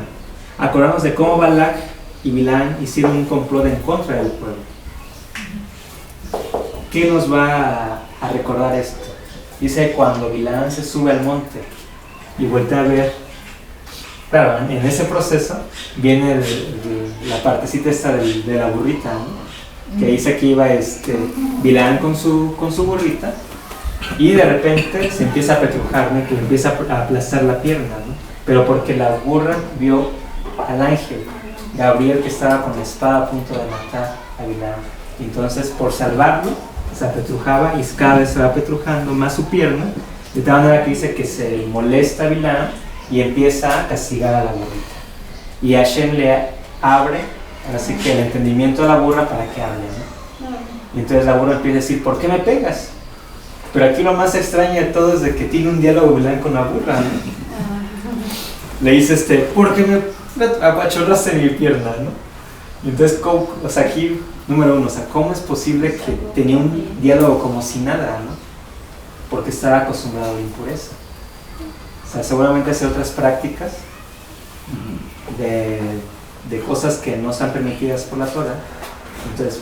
acordarnos de cómo Balak y Bilam hicieron un complot en contra del pueblo. ¿Qué nos va a recordar esto? Dice, cuando Bilam se sube al monte y vuelve a ver, claro, en ese proceso viene la partecita esta de la burrita, ¿no? Que dice que iba Bilam con su burrita, y de repente se empieza a petrujar, ¿no? Que empieza a aplastar la pierna, ¿no? Pero porque la burra vio al ángel Gabriel, que estaba con la espada a punto de matar a Bilam. Entonces, por salvarlo, se apetrujaba y cada vez se va apetrujando más su pierna, de tal manera que dice que se molesta a Bilam y empieza a castigar a la burrita. Y Hashem le abre, así que el entendimiento de la burra para que hable, ¿no? Y entonces la burra empieza a decir, ¿por qué me pegas? Pero aquí lo más extraño de todo es de que tiene un diálogo Bilam con la burra, ¿no? Le dice, ¿por qué me apachorraste mi pierna, no? Y entonces, o sea, aquí, número uno, o sea, ¿cómo es posible que tenía un diálogo como si nada, no? Porque estaba acostumbrado a la impureza. O sea, seguramente hace otras prácticas de cosas que no están permitidas por la Torah. Entonces,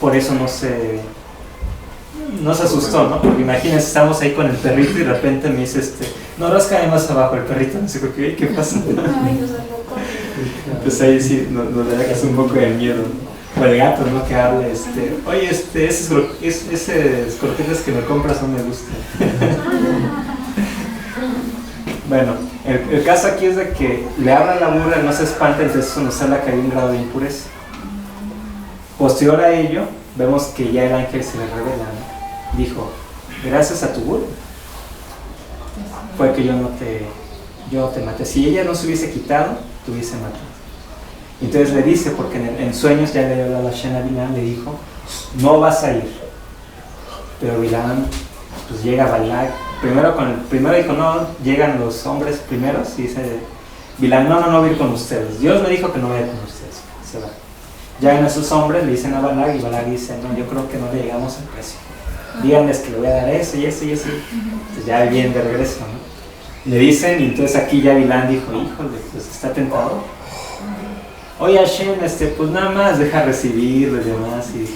por eso no se asustó, ¿no? Porque imagínense, estamos ahí con el perrito y de repente me dice, no, rascame más abajo el perrito, no sé por qué, ¿qué pasa? Entonces ahí sí, nos da que es un poco de miedo. O el gato, ¿no? Que habla, oye, esos croquetas que me compras no me gustan. Bueno, el caso aquí es de que le habla a la burra, no se espanta, entonces eso nos habla que hay un grado de impureza. Posterior a ello, vemos que ya el ángel se le revela, ¿no? Dijo, gracias a tu burra fue que yo no te maté. Si ella no se hubiese quitado, te hubiese matado. Entonces le dice, porque en sueños ya le habló a Hashem a Bilam, le dijo, no vas a ir. Pero Bilam, pues llega a Balak, primero dijo, no, llegan los hombres primeros, y dice Bilam, no voy a ir con ustedes. Dios me dijo que no vaya con ustedes, se va. Llegan esos hombres, le dicen a Balak, y Balak dice, no, yo creo que no le llegamos al precio. Díganles que le voy a dar eso y eso y eso. Entonces ya vienen de regreso, ¿no? Le dicen, y entonces aquí ya Bilam dijo, híjole, pues está tentado. Oye Hashem, pues nada más deja recibir los demás. Y dije,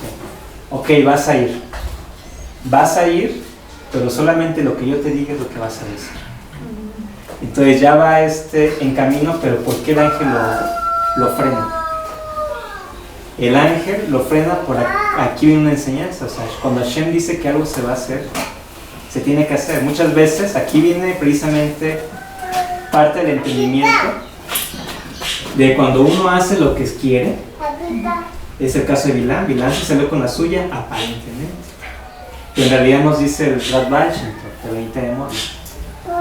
ok, vas a ir, pero solamente lo que yo te diga es lo que vas a decir. Entonces ya va en camino, pero ¿por qué el ángel lo frena? El ángel lo frena por aquí viene una enseñanza, o sea, cuando Hashem dice que algo se va a hacer, se tiene que hacer. Muchas veces aquí viene precisamente parte del entendimiento de cuando uno hace lo que quiere. Es el caso de Bilam. Bilam se salió con la suya aparentemente, pero en realidad nos dice el Rad Balshem, el 20 de Moria,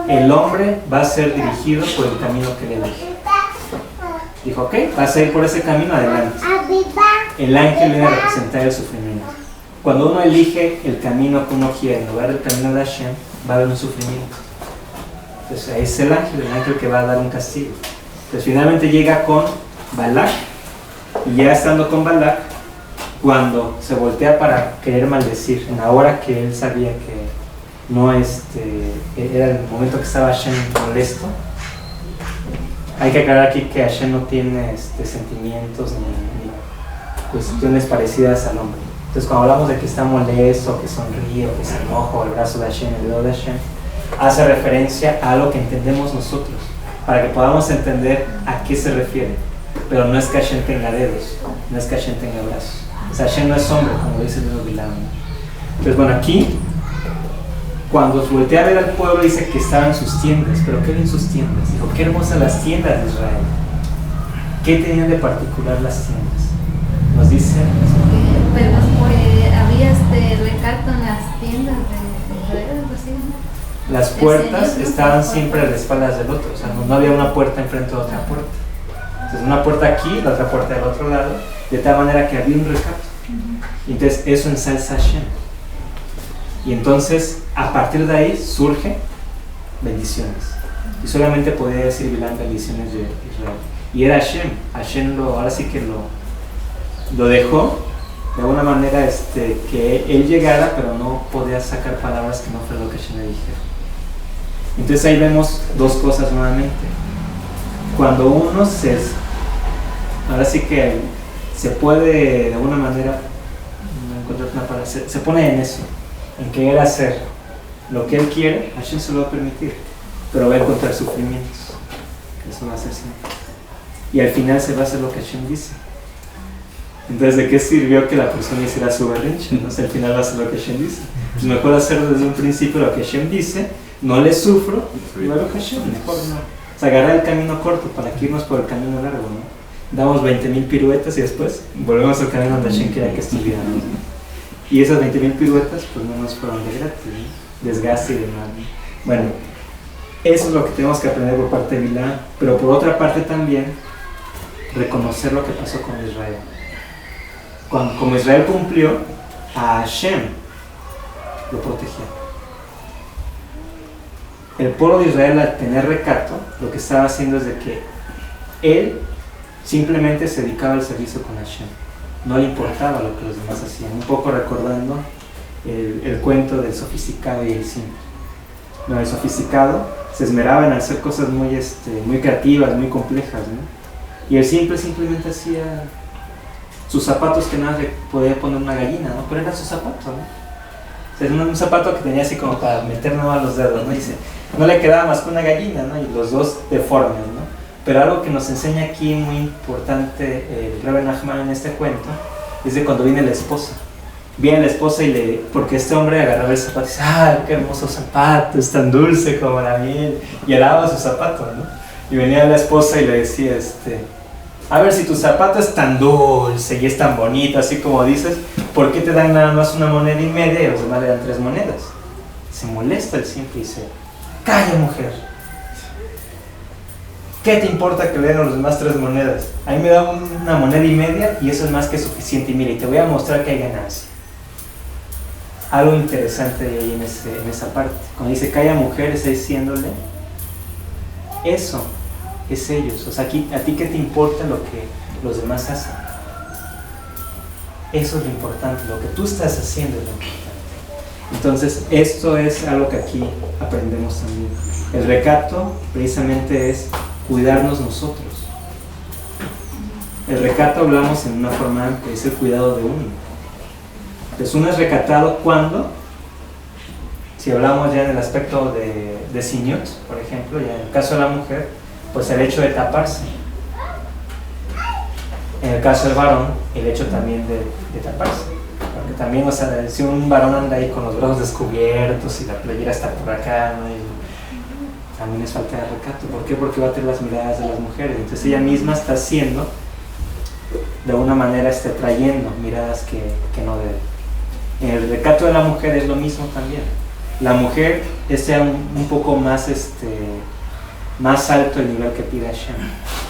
el hombre va a ser dirigido por el camino que le elige. Dijo, ok, vas a ir por ese camino, adelante. El ángel viene a representar el sufrimiento. Cuando uno elige el camino que uno quiere en lugar del camino de Hashem, va a haber un sufrimiento. Entonces es el ángel que va a dar un castigo. Entonces finalmente llega con Balak, y ya estando con Balak, cuando se voltea para querer maldecir, en la hora que él sabía que no era el momento que estaba Hashem molesto. Hay que aclarar aquí que Hashem no tiene sentimientos ni cuestiones parecidas al hombre. Entonces cuando hablamos de que está molesto, que sonríe, o que se enoja, o el brazo de Hashem, el dedo de Hashem, hace referencia a algo que entendemos nosotros, para que podamos entender a qué se refiere. Pero no es que Hashem tenga dedos, no es que Hashem tenga brazos. O sea, Hashem no es hombre, como dice el libro de Bilam. Entonces bueno, aquí, cuando voltea a ver al pueblo, dice que estaban en sus tiendas. ¿Pero qué ven sus tiendas? Dijo, qué hermosas las tiendas de Israel. ¿Qué tenían de particular las tiendas? Nos dice... Pero había recato en las tiendas de Israel, así, ¿no? Las puertas estaban siempre a las espaldas del otro, o sea, no había una puerta enfrente de otra puerta. Entonces una puerta aquí, la otra puerta del otro lado, de tal manera que había un recato. Y entonces eso ensalza a Hashem. Y entonces a partir de ahí surgen bendiciones. Y solamente podía decir Bilam bendiciones de Israel. Y era Hashem ahora sí que lo dejó de alguna manera que él llegara, pero no podía sacar palabras que no fue lo que Hashem le dijera. Entonces ahí vemos dos cosas nuevamente. Cuando uno ahora sí que se puede de alguna manera, no encuentro una palabra, se pone en eso, en querer hacer lo que él quiere, Hashem se lo va a permitir, pero va a encontrar sufrimientos. Eso va a ser siempre. Y al final se va a hacer lo que Hashem dice. Entonces, ¿de qué sirvió que la persona hiciera su berrinche? ¿No? O sea, al final va a hacer lo que Hashem dice. Es mejor hacerlo desde un principio lo que Hashem dice, no le sufro, y luego Hashem, mejor no. O sea, agarrar el camino corto para que irnos por el camino largo, ¿no? damos 20.000 piruetas y después volvemos al camino donde Hashem quería que estuviéramos, ¿no? Y esas 20.000 piruetas pues no nos fueron de gratis, ¿no? Desgaste y demás, ¿no? Bueno, eso es lo que tenemos que aprender por parte de Bilam, pero por otra parte también reconocer lo que pasó con Israel. Como Israel cumplió, a Hashem lo protegió. El pueblo de Israel, al tener recato, lo que estaba haciendo es de que él simplemente se dedicaba al servicio con Hashem. No le importaba lo que los demás hacían. Un poco recordando el cuento del sofisticado y el simple. No, el sofisticado se esmeraba en hacer cosas muy creativas, muy complejas, ¿no? Y el simple simplemente hacía sus zapatos que nada le podía poner una gallina, ¿no? Pero era su zapato, ¿no? O sea, era un zapato que tenía así como para meter nomás los dedos, ¿no? Y no le quedaba más que una gallina, ¿no? Y los dos deformes, ¿no? Pero algo que nos enseña aquí muy importante el Rebbe Nachman en este cuento es de cuando viene la esposa. Viene la esposa y porque este hombre agarraba el zapato y dice, ¡ah, qué hermoso zapato! Es tan dulce como la miel. Y alaba su zapato, ¿no? Y venía la esposa y le decía, a ver, si tu zapato es tan dulce y es tan bonito, así como dices, ¿por qué te dan nada más una moneda y media y los demás le dan 3 monedas? Se molesta el simple y dice, ¡calla, mujer! ¿Qué te importa que le den a los demás 3 monedas? A mí me da una moneda y media y eso es más que suficiente. Y mira, y te voy a mostrar que hay ganancia. Algo interesante de ahí en esa parte. Cuando dice calla, mujer, está diciéndole, eso es ellos. O sea, aquí, ¿a ti qué te importa lo que los demás hacen? Eso es lo importante. Lo que tú estás haciendo es lo importante. Entonces, esto es algo que aquí aprendemos también. El recato precisamente es cuidarnos nosotros. El recato hablamos en una forma amplia, es el cuidado de uno. Entonces uno es recatado cuando, si hablamos ya en el aspecto de Sinyot, por ejemplo, ya en el caso de la mujer, pues el hecho de taparse. En el caso del varón, el hecho también de taparse. Porque también, o sea, si un varón anda ahí con los brazos descubiertos y la playera está por acá, ¿no? Y también es falta de recato. ¿Por qué? Porque va a tener las miradas de las mujeres. Entonces ella misma está haciendo, de una manera, trayendo miradas que no debe. En el recato de la mujer es lo mismo también. La mujer es un poco más, más alto el nivel que pide Hashem.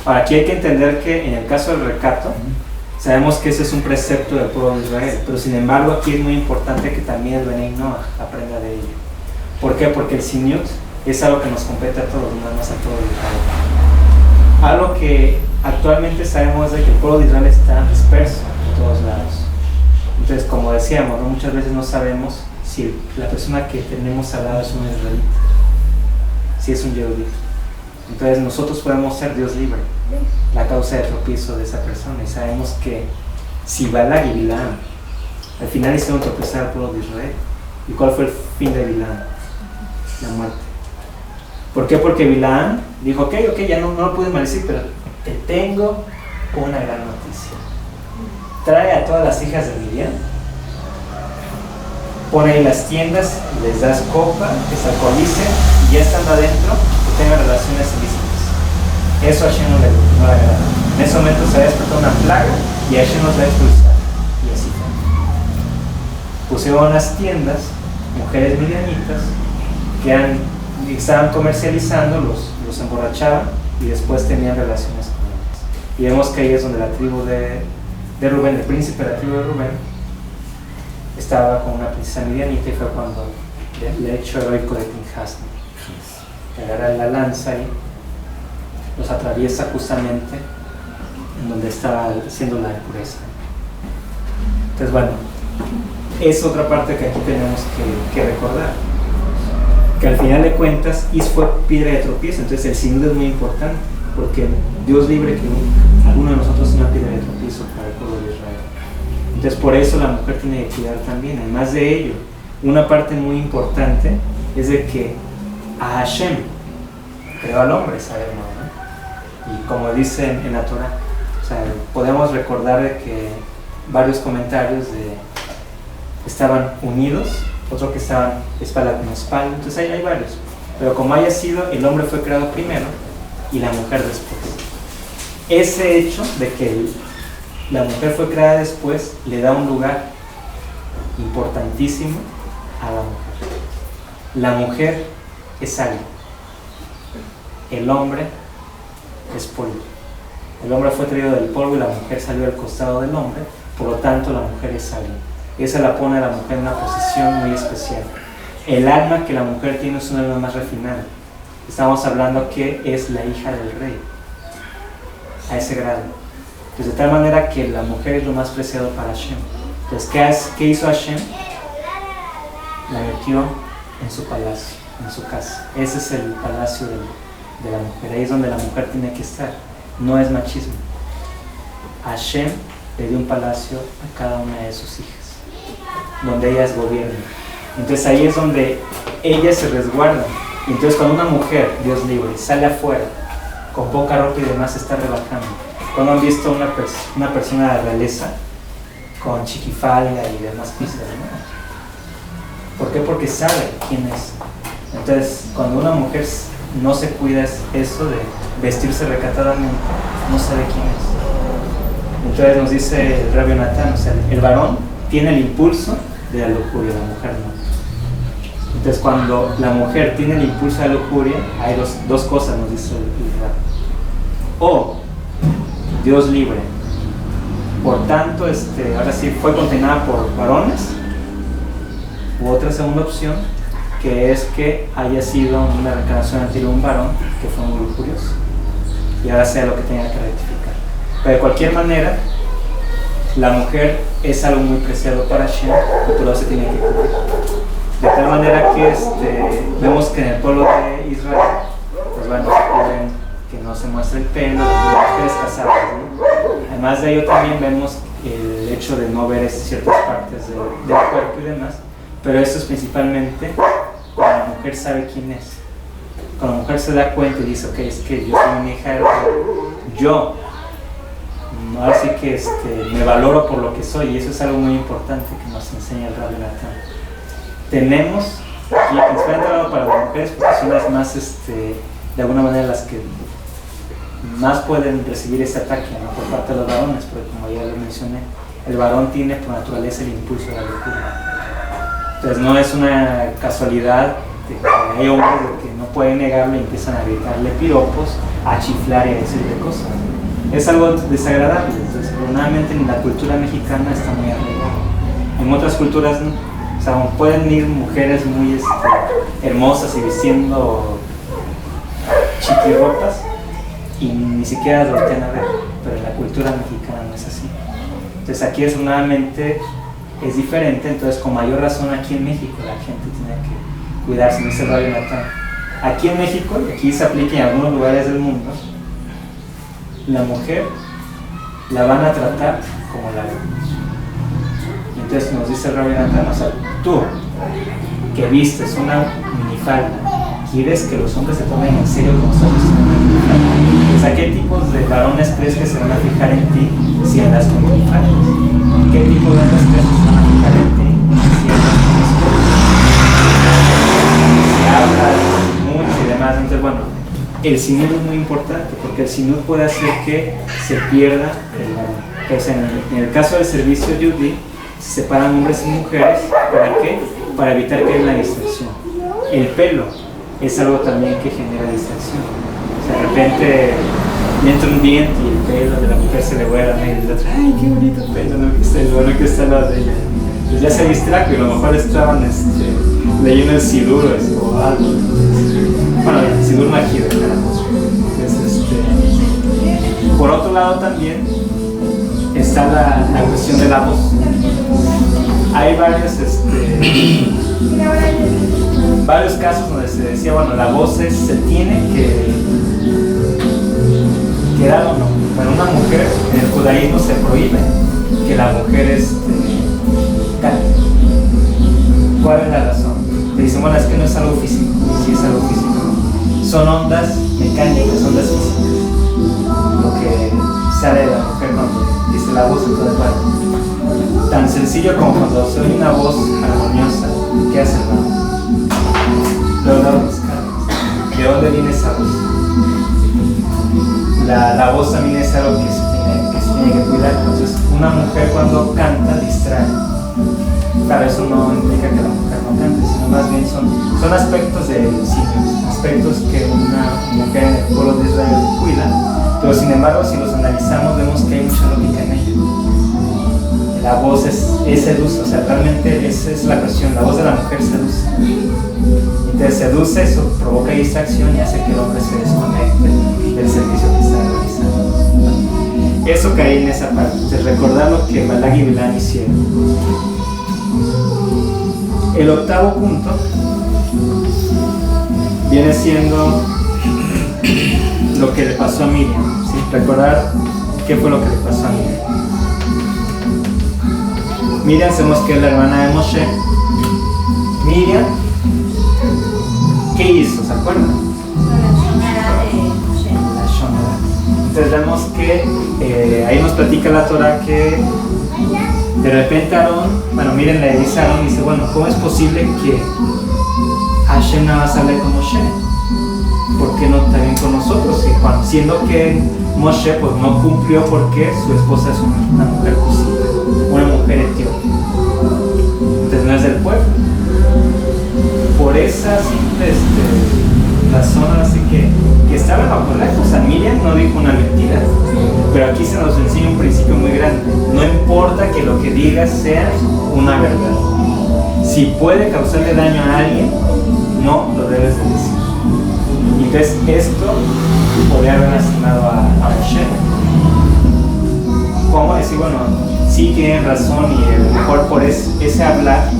Ahora, aquí hay que entender que en el caso del recato, sabemos que ese es un precepto del pueblo de Israel, pero sin embargo aquí es muy importante que también el Benei Noach aprenda de ello. ¿Por qué? Porque el Sinyut es algo que nos compete a todos, nada más a todo Israel. Algo que actualmente sabemos es que el pueblo de Israel está disperso en todos lados. Entonces, como decíamos, ¿no? Muchas veces no sabemos si la persona que tenemos al lado es un israelita, si es un yehudí. Entonces nosotros podemos ser Dios libre, la causa de tropiezo de esa persona. Y sabemos que si Balak y Bilam al final hicieron tropezar al pueblo de Israel. ¿Y cuál fue el fin de Bilam? La muerte. ¿Por qué? Porque Bilam dijo, ok, ya no lo pude maldecir, pero te tengo una gran noticia. Trae a todas las hijas de Midian, pone ahí las tiendas, les das copa, que se alcoholicen y ya estando adentro, que tengan relaciones ilícitas. Eso a Hashem no le agrada. En ese momento se va a despertar una plaga y Hashem nos va a expulsar. Y así fue. Pusieron unas tiendas, mujeres midianitas, que estaban comercializando, los emborrachaban y después tenían relaciones con ellas. Y vemos que ahí es donde la tribu de Rubén, el príncipe de la tribu de Rubén, estaba con una princesa midianita y fue cuando el hecho heroico de Pinhas, que agarra la lanza y los atraviesa justamente en donde estaba haciendo la impureza. Entonces, bueno, es otra parte que aquí tenemos que recordar, que al final de cuentas Is fue piedra de tropiezo. Entonces el Sinyut es muy importante, porque Dios libre que alguno de nosotros sea una piedra de tropiezo para el pueblo de Israel. Entonces por eso la mujer tiene que cuidar también. Además de ello, una parte muy importante es de que a Hashem creó al hombre, sabemos, ¿no? Y como dice en la Torah, o sea, podemos recordar de que varios comentarios estaban unidos, otro que estaban espalda con espalda, entonces hay varios. Pero como haya sido, el hombre fue creado primero y la mujer después. ese hecho de que la mujer fue creada después le da un lugar importantísimo a la mujer. La mujer es algo, el hombre es polvo. El hombre fue traído del polvo y la mujer salió del costado del hombre, por lo tanto la mujer es algo. Eso la pone a la mujer en una posición muy especial. El alma que la mujer tiene es una alma más refinada. Estamos hablando que es la hija del rey, a ese grado. Pues de tal manera que la mujer es lo más preciado para Hashem. Entonces, ¿qué hizo Hashem? La metió en su palacio, en su casa. Ese es el palacio de la mujer. Ahí es donde la mujer tiene que estar. No es machismo. Hashem le dio un palacio a cada una de sus hijas, donde ellas gobiernan. Entonces ahí es donde ellas se resguardan. Y entonces cuando una mujer, Dios libre, sale afuera con poca ropa y demás, se está rebajando. Cuando han visto una persona de la realeza con chiquifalda y demás pistas, ¿no? ¿Por qué? Porque sabe quién es. Entonces cuando una mujer no se cuida eso de vestirse recatadamente, no sabe quién es. Entonces nos dice el Rabbi Natán, o sea, el varón tiene el impulso de la lujuria, la mujer no. Entonces cuando la mujer tiene el impulso de la lujuria, hay dos cosas, nos dice el Rabbi. O Dios libre, por tanto, ahora sí fue condenada por varones, u otra segunda opción, que es que haya sido una reencarnación anterior de un varón que fue muy lujurioso y ahora sea lo que tenga que rectificar. Pero de cualquier manera, la mujer es algo muy preciado para Hashem y por eso se tiene que cubrir. De tal manera que vemos que en el pueblo de Israel, pues bueno, se cubren, que no se muestra el pelo, las mujeres casadas, ¿no? Además de ello también vemos el hecho de no ver ciertas partes del cuerpo y demás, pero esto es principalmente cuando la mujer sabe quién es. Cuando la mujer se da cuenta y dice, ok, es que yo soy una hija del rey, yo ahora sí que me valoro por lo que soy, y eso es algo muy importante que nos enseña el Rabbi Natán. Tenemos, y principalmente hablando para las mujeres, porque son las más, de alguna manera las que más pueden recibir ese ataque, ¿no? Por parte de los varones, porque como ya lo mencioné, el varón tiene por naturaleza el impulso de la locura. Entonces no es una casualidad de que hay hombres que no pueden negarlo y empiezan a gritarle piropos, a chiflar y a decirle cosas. Es algo desagradable. Desafortunadamente en la cultura mexicana está muy arraigado. En otras culturas no. O sea, pueden ir mujeres muy hermosas y vistiendo chiquirropas y ni siquiera las voltean a ver, pero en la cultura mexicana no es así. Entonces aquí desafortunadamente es diferente, entonces con mayor razón aquí en México la gente tiene que cuidarse, no dice el Rabbi Natán. Aquí en México, y aquí se aplica en algunos lugares del mundo, la mujer la van a tratar como la ley. Y entonces nos dice el Rabbi Natán, o sea, tú que vistes una minifalda, ¿quieres que los hombres se tomen en serio como son los hombres? Pues ¿a qué tipos de varones crees que se van a fijar en ti si andas con minifaldas? ¿Qué tipo de hombres crees que se van a fijar en ti si andas con escuelas? Si hablas mucho y demás. Entonces, bueno, el sinud es muy importante porque el sinud puede hacer que se pierda el varón. Entonces, en el caso del servicio Yudí, se separan hombres y mujeres. ¿Para qué? Para evitar que haya la distracción. El pelo es algo también que genera distracción. O sea, de repente entra un diente y el pelo de la mujer se le vuela y el otro, ¡ay, qué bonito pelo! ¿No? Bueno que está al lado de ella. Entonces ya se distrajo y a lo mejor estaban leyendo el sidur o algo. Bueno, el sidur magido, entonces, por otro lado también está la cuestión de la voz. Hay varios casos donde se decía, bueno, la voz se tiene que dar o no. Bueno, una mujer, en el judaísmo se prohíbe que la mujer cante. ¿Cuál es la razón? Te dicen, bueno, es que no es algo físico. Sí es algo físico. Son ondas mecánicas, ondas físicas. Lo que sale de la mujer cuando dice la voz en toda parte. Tan sencillo como cuando se oye una voz armoniosa, ¿qué hace el varón? Luego buscar. ¿De dónde viene esa voz? la voz también es algo que se tiene que cuidar. Entonces, una mujer cuando canta distrae. Claro, eso no implica que la mujer no cante, sino más bien son aspectos de signos, aspectos que una mujer en el pueblo de Israel cuida, pero sin embargo, si los analizamos, vemos que hay mucha lógica en ello. La voz es seduce, o sea, realmente esa es la cuestión, la voz de la mujer seduce. Entonces seduce, eso provoca distracción y hace que el hombre se desconecte del servicio que está realizando. Eso cae en esa parte, de recordar lo que Balak y Bilam hicieron. El octavo punto viene siendo lo que le pasó a Miriam, ¿sí? Recordar qué fue lo que le pasó a Miriam. Miriam, sabemos que es la hermana de Moshe. Miriam, ¿qué hizo? ¿Se acuerdan? La Shonara. Entonces vemos que ahí nos platica la Torah que de repente Miriam le dice a Aarón, dice, bueno, ¿cómo es posible que Hashem nada más hable con Moshe? ¿Por qué no también con nosotros? Y siendo que Moshe pues no cumplió porque su esposa es una mujer cosita, una mujer etíope. Entonces no es del pueblo. Por esa simple razón, así que estaba bajo la cosa. Miriam no dijo una mentira, pero aquí se nos enseña un principio muy grande. No importa que lo que digas sea una verdad. Si puede causarle daño a alguien, no lo debes de decir. Entonces esto podría haber lastimado a Moshe. ¿Cómo decir? Bueno, sí tienen razón y a lo mejor por ese hablar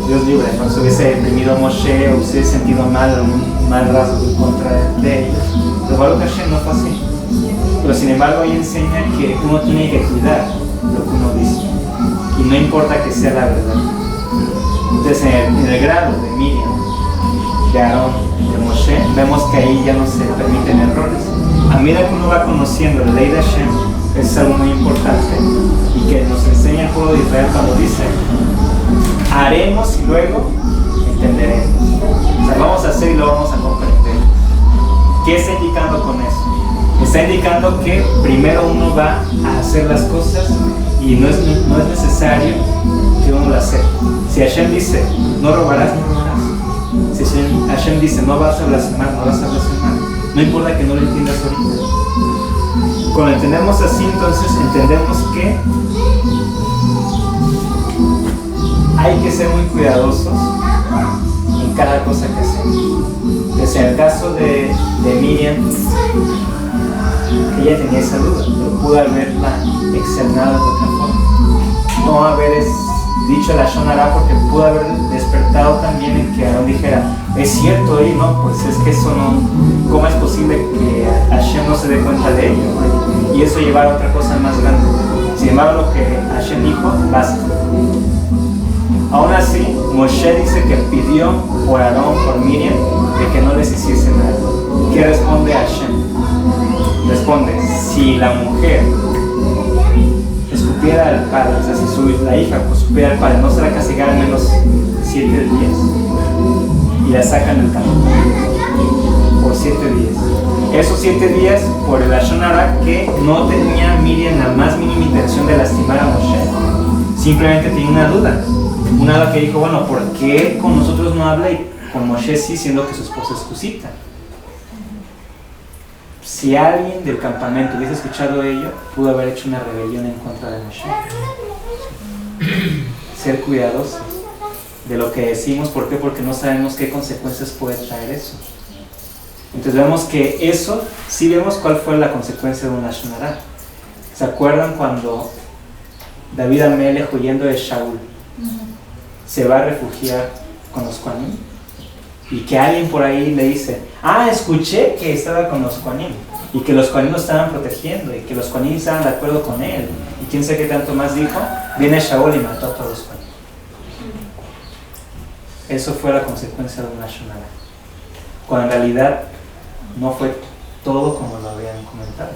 Dios libre, ¿no? Se hubiese deprimido a Moshe o se hubiese sentido mal, un mal rasgo en contra de ellos. Pero Baruch Hashem no fue así. Pero sin embargo ahí enseña que uno tiene que cuidar lo que uno dice y no importa que sea la verdad. Entonces en el grado de Miriam, de Aarón, de Moshe, vemos que ahí ya no se permiten errores. A medida que uno va conociendo la ley de Hashem, es algo muy importante y que nos enseña el pueblo de Israel cuando dice haremos y luego entenderemos. O sea, vamos a hacer y lo vamos a comprender. ¿Qué está indicando con eso? Está indicando que primero uno va a hacer las cosas y no es necesario que uno las haga. Si Hashem dice no robarás, no robarás. Si Hashem dice no vas a blasfemar, no vas a blasfemar. No importa que no lo entiendas ahorita. Cuando entendemos así, entonces entendemos que hay que ser muy cuidadosos en cada cosa que hacemos. Desde el caso de Miriam, ella tenía esa duda, pero pudo haberla externado de otra forma. No haber dicho la Shonara porque pudo haber despertado también en que Aarón dijera, es cierto, y no, pues es que eso no, ¿cómo es posible que Hashem no se dé cuenta de ello? Y eso llevar a otra cosa más grande. Sin embargo, lo que Hashem dijo, basta. Aún así, Moshe dice que pidió por Aarón, por Miriam, de que no les hiciese nada. ¿Qué responde Hashem? Responde, si la mujer escupiera al padre, o sea, si la hija pues, escupiera al padre, no será castigada al menos 7 días. Y la sacan del campo por 7 días. Esos 7 días por el Lashon Hara que no tenía Miriam la más mínima intención de lastimar a Moshe. Simplemente tenía una duda que dijo, bueno, ¿por qué con nosotros no habla y con Moshe sí, siendo que su esposa es cosita? Si alguien del campamento hubiese escuchado ello, pudo haber hecho una rebelión en contra de Moshe. Ser cuidadosos de lo que decimos, ¿por qué? Porque no sabemos qué consecuencias puede traer eso. Entonces vemos que eso, sí vemos cuál fue la consecuencia de un Lashon Hara. ¿Se acuerdan cuando David Amelech, huyendo de Shaul, se va a refugiar con los Kohanim? Y que alguien por ahí le dice, escuché que estaba con los Kohanim y que los Kohanim lo estaban protegiendo y que los Kohanim estaban de acuerdo con él y quién sabe qué tanto más dijo, viene Shaul y mató a todos los Kohanim. Eso fue la consecuencia de un Lashon Hara, cuando en realidad no fue todo como lo habían comentado.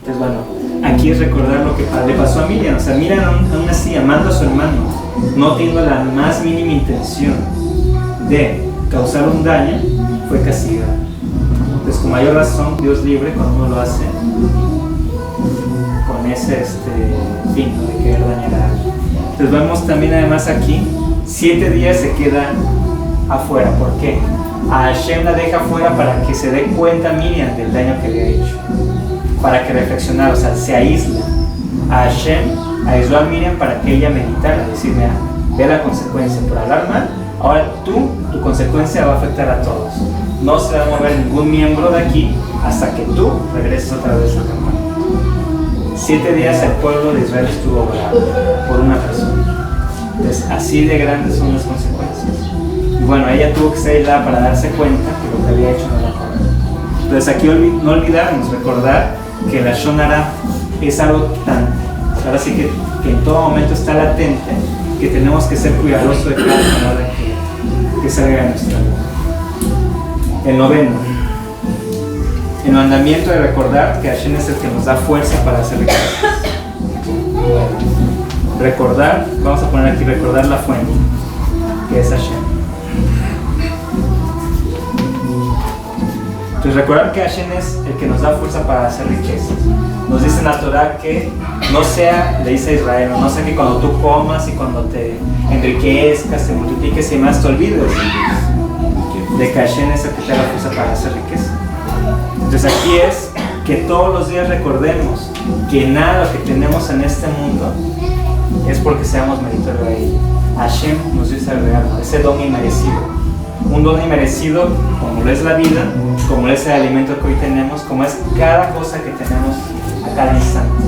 Entonces bueno, aquí es recordar lo que le pasó a Miriam. O sea, Miriam aún así, amando a su hermano, no teniendo la más mínima intención de causar un daño, fue castigada. Entonces, como mayor razón Dios libre cuando uno lo hace con ese fin, ¿no? De querer dañar a alguien. Entonces vemos también además aquí, 7 días se queda afuera. ¿Por qué? A Hashem la deja afuera para que se dé cuenta Miriam del daño que había hecho, para que reflexionara, o sea, se aísla. A Hashem aisló a Miriam para que ella meditara, decir, mira, ve la consecuencia por hablar mal, ahora tu consecuencia va a afectar a todos. No se va a mover ningún miembro de aquí hasta que tú regreses otra vez al campamento. 7 días el pueblo de Israel estuvo bravo por una persona. Entonces, así de grandes son las consecuencias. Y bueno, ella tuvo que estar aislada para darse cuenta que lo que había hecho no era correcto. Entonces, aquí no olvidarnos, recordar que la Lashon Hara es algo tan, ahora sí que en todo momento está latente, que tenemos que ser cuidadosos de cada palabra que salga de nuestra boca. El 9. El mandamiento de recordar que Hashem es el que nos da fuerza para hacer cosas. Recordar, vamos a poner aquí, recordar la fuente, que es Hashem. Entonces recordar que Hashem es el que nos da fuerza para hacer riquezas. Nos dice en la Torah que no sea, le dice a Israel, no sea que cuando tú comas y cuando te enriquezcas, te multipliques y más te olvides de que Hashem es el que te da fuerza para hacer riqueza. Entonces aquí es que todos los días recordemos que nada de lo que tenemos en este mundo es porque seamos meritorios de él. Hashem nos dice el regalo, ese don inmerecido. Un don inmerecido como lo es la vida, como es el alimento que hoy tenemos, como es cada cosa que tenemos a cada instante.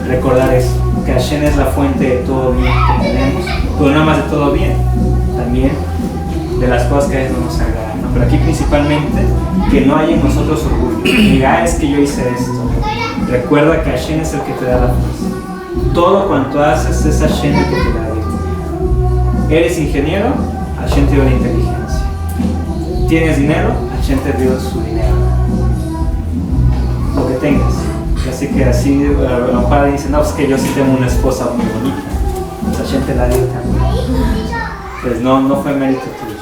Recordar eso, que Hashem es la fuente de todo bien que tenemos, pero no más de todo bien, también de las cosas que a veces no nos agradan, ¿no? Pero aquí principalmente que no haya en nosotros orgullo. Diga, es que yo hice esto. Recuerda que Hashem es el que te da la fuerza. Todo cuanto haces es Hashem el que te da vida. Eres ingeniero, Hashem te dio la inteligencia. Tienes dinero, Hashem te dio su dinero. Lo que tengas. Así que así, los padres dicen, no, es que yo sí tengo una esposa muy bonita. Pues Hashem te la dio también. Pues no fue mérito tuyo.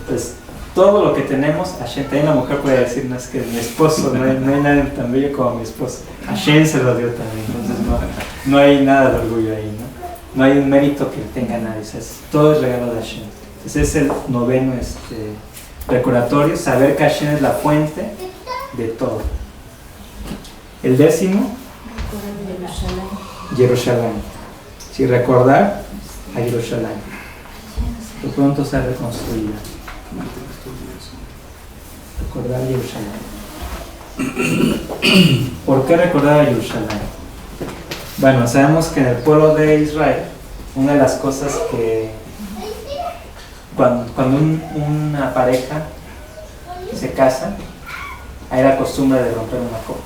Pues todo lo que tenemos, Hashem, también la mujer puede decir, no es que mi esposo, no hay nadie tan bello como mi esposo. Hashem se lo dio también, entonces no hay nada de orgullo ahí, ¿no? No hay un mérito que tenga nadie, o sea, todo es regalo de Hashem. Entonces es el 9 recordatorio, saber que Hashem es la fuente de todo. El 10, Jerusalén. Sí, recordar a Jerusalén. Que pronto será reconstruida. Recordar a Jerusalén. ¿Por qué recordar a Jerusalén? Bueno, sabemos que en el pueblo de Israel, una de las cosas que cuando una pareja se casa, hay la costumbre de romper una copa.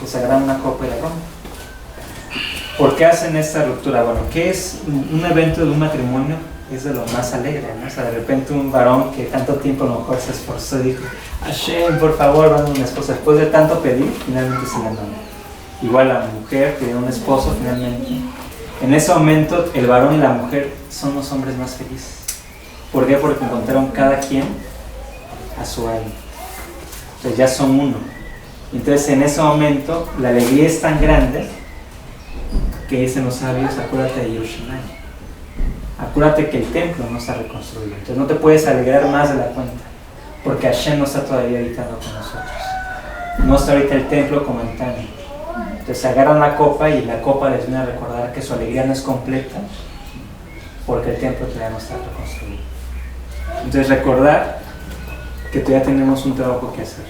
Pues agarran una copa y la rompen. ¿Por qué hacen esta ruptura? Bueno, ¿qué es un evento de un matrimonio? Es de lo más alegre, ¿no? O sea, de repente un varón que tanto tiempo a lo mejor se esforzó y dijo, Hashem, por favor, dame una esposa. Después de tanto pedir, finalmente se la dan. Igual la mujer que tiene un esposo, finalmente. En ese momento, el varón y la mujer son los hombres más felices. ¿Por qué? Porque encontraron cada quien a su alma. Entonces ya son uno. Entonces en ese momento, la alegría es tan grande que dicen los sabios, acuérdate de Jerusalén. Acuérdate que el templo no está reconstruido. Entonces no te puedes alegrar más de la cuenta, porque Hashem no está todavía habitando con nosotros. No está ahorita el templo como antaño. Entonces agarran la copa y la copa les viene a recordar que su alegría no es completa, porque el templo todavía no está reconstruido. Entonces recordar que todavía tenemos un trabajo que hacer.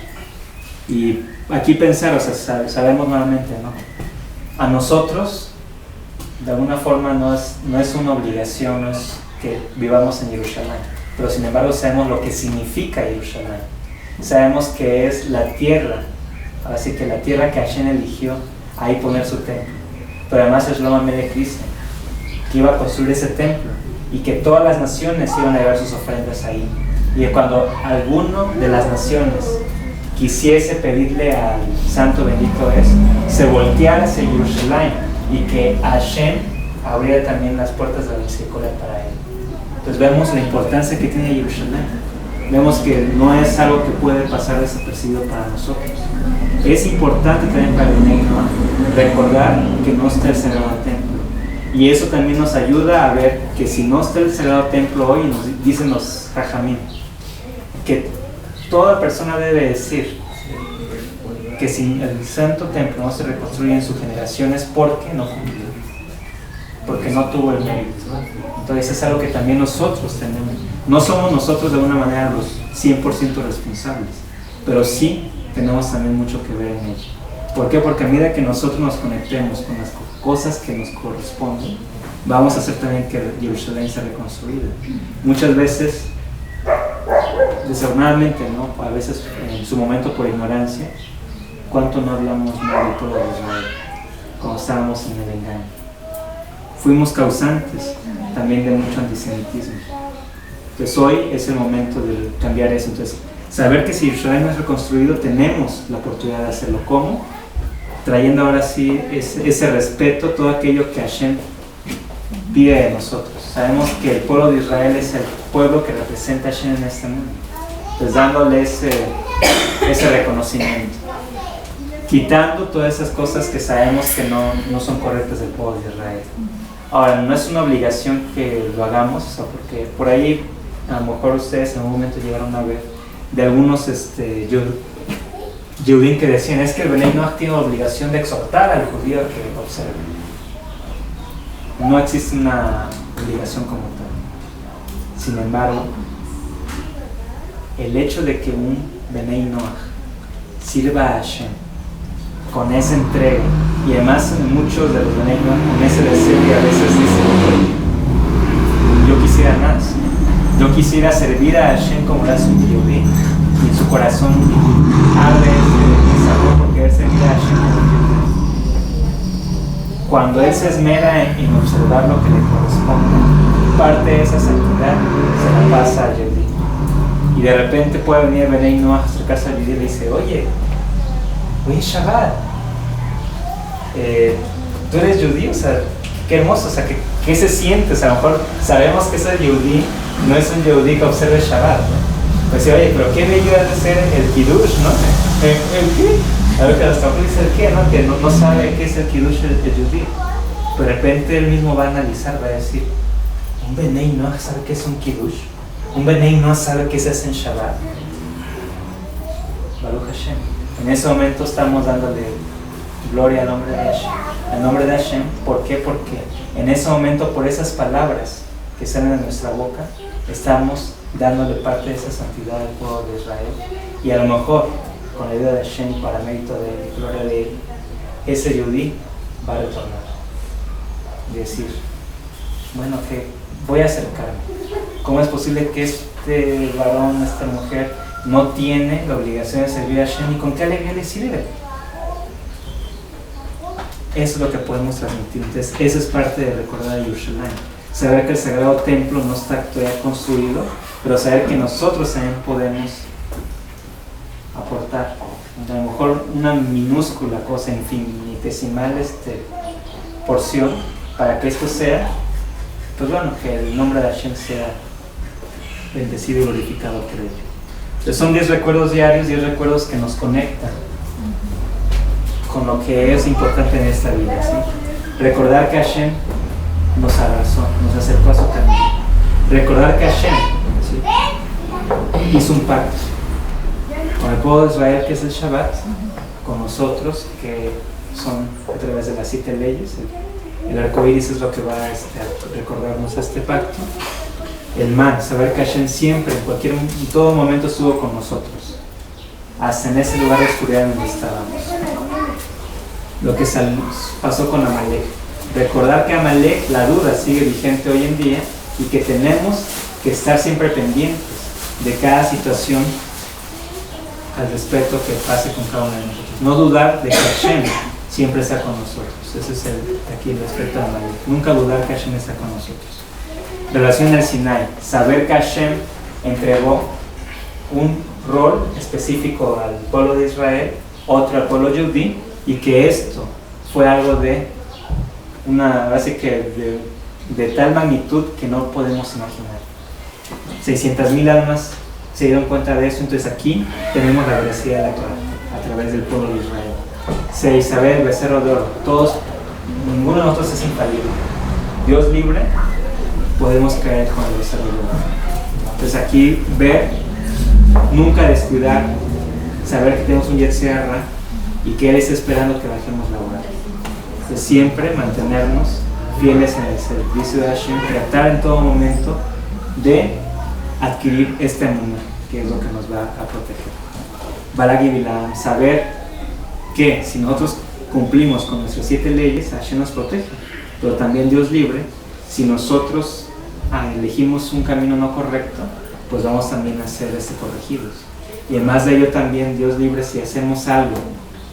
Y aquí pensar, o sea, sabemos nuevamente, ¿no? A nosotros, de alguna forma, no es una obligación, no es que vivamos en Jerusalén, pero sin embargo sabemos lo que significa Jerusalén. Sabemos que es la tierra, así que la tierra que Hashem eligió ahí poner su templo. Pero además Shlomo Amelech dice que iba a construir ese templo y que todas las naciones iban a llevar sus ofrendas ahí. Y cuando alguno de las naciones quisiese pedirle al Santo Bendito se volteara hacia Jerusalén y que Hashem abriera también las puertas de la misericordia para él. Entonces vemos la importancia que tiene Jerusalén. vemos que no es algo que puede pasar desapercibido para nosotros. Es importante también para el Bnei Noach recordar que no está el Sagrado Templo. Y eso también nos ayuda a ver que si no está el Sagrado Templo hoy, nos dicen los Jajamim, que toda persona debe decir que si el Santo Templo no se reconstruye en sus generaciones, ¿por qué no cumplió? Porque no tuvo el mérito. Entonces es algo que también nosotros tenemos. No somos nosotros de una manera los 100% responsables, pero sí tenemos también mucho que ver en ello. ¿Por qué? Porque a medida que nosotros nos conectemos con las cosas que nos corresponden, vamos a hacer también que Jerusalén sea reconstruida. Muchas veces, desafortunadamente, ¿no? A veces en su momento por ignorancia, ¿cuánto no hablamos mal del pueblo de Israel cuando estábamos en el engaño? Fuimos causantes también de mucho antisemitismo. Entonces hoy es el momento de cambiar eso. Entonces, saber que si Israel no es reconstruido, tenemos la oportunidad de hacerlo. ¿Cómo? Trayendo ahora sí ese respeto, todo aquello que Hashem pide de nosotros. Sabemos que el pueblo de Israel es el pueblo que representa a Hashem en este mundo. Entonces dándole ese reconocimiento. Quitando todas esas cosas que sabemos que no son correctas del pueblo de Israel. Ahora, no es una obligación que lo hagamos, o sea, porque por ahí a lo mejor ustedes en un momento llegaron a ver de algunos Yehudim que decían, es que el Bnei Noach tiene la obligación de exhortar al judío a que observe. No existe una obligación como tal. Sin embargo, el hecho de que un Bnei Noach sirva a Hashem con esa entrega, y además muchos de los Bnei Noach con ese deseo, y a veces dicen, yo quisiera más, yo quisiera servir a Hashem como lo hace un Yehudí, y en su corazón abre ese amor por querer servir a Hashem como un Yehudí. Cuando él se esmera en observar lo que le corresponde, parte de esa santidad se la pasa al Yehudí, y de repente puede venir el Bnei Noach a acercarse al Yehudí y le dice, oye Shabbat, tú eres judío, o sea, qué hermoso, o sea, ¿qué se siente? O sea, a lo mejor sabemos que ese yudí no es un yudí que observe Shabbat, ¿no? Pues oye, pero qué bello ha de ser el Kiddush, ¿no? ¿El qué? A ver, que hasta dice el qué, ¿no? Que no sabe qué es el Kiddush el yudí. Pero de repente él mismo va a analizar, va a decir, un Bnei Noach sabe qué es un Kiddush, un Bnei Noach sabe qué se hace en Shabbat. Baruch Hashem. En ese momento estamos dándole gloria al nombre de Hashem. Al nombre de Hashem, ¿por qué? Porque en ese momento, por esas palabras que salen de nuestra boca, estamos dándole parte de esa santidad al pueblo de Israel. Y a lo mejor, con la ayuda de Hashem, para mérito de él y gloria de él, ese yudí va a retornar. Y decir, bueno, que voy a acercarme. ¿Cómo es posible que este varón, esta mujer, no tiene la obligación de servir a Hashem, y con qué alegría le sirve? Eso es lo que podemos transmitir. Entonces, eso es parte de recordar a Yerushalayim. Saber que el Sagrado Templo no está todavía construido, pero saber que nosotros también podemos aportar. A lo mejor una minúscula cosa, infinitesimal porción, para que esto sea, pues bueno, que el nombre de Hashem sea bendecido y glorificado por ello. Entonces son 10 recuerdos diarios, 10 recuerdos que nos conectan con lo que es importante en esta vida, ¿sí? Recordar que Hashem nos abrazó, nos acercó a su camino. Recordar que Hashem, ¿sí?, hizo un pacto con el pueblo de Israel, que es el Shabbat, con nosotros, que son a través de las 7 leyes. El arco iris es lo que va a recordarnos este pacto. El man, saber que Hashem siempre, en todo momento estuvo con nosotros, hasta en ese lugar de oscuridad donde estábamos. Lo que pasó con Amalek, recordar que Amalek, la duda sigue vigente hoy en día, y que tenemos que estar siempre pendientes de cada situación al respecto que pase con cada uno de nosotros. No dudar de que Hashem siempre está con nosotros. Ese es aquí el respecto a Amalek. Nunca dudar que Hashem está con nosotros. Relación al Sinai, saber que Hashem entregó un rol específico al pueblo de Israel, otro al pueblo judí, y que esto fue algo de tal magnitud que no podemos imaginar. 600,000 almas se dieron cuenta de eso. Entonces aquí tenemos la veracidad de la Torah a través del pueblo de Israel. 6. Saber el becerro de oro. Todos, ninguno de nosotros es infalible. Dios libre, podemos caer con el becerro de oro. Entonces aquí ver, nunca descuidar, saber que tenemos un Yetzer Hara y que Él está esperando que bajemos la hora. Entonces siempre mantenernos fieles en el servicio de Hashem, tratar en todo momento de adquirir este mundo, que es lo que nos va a proteger. Balak y Bilam, saber que si nosotros cumplimos con nuestras 7 leyes, Hashem nos protege, pero también Dios libre, si nosotros elegimos un camino no correcto, pues vamos también a ser corregidos. Y además de ello también Dios libre, si hacemos algo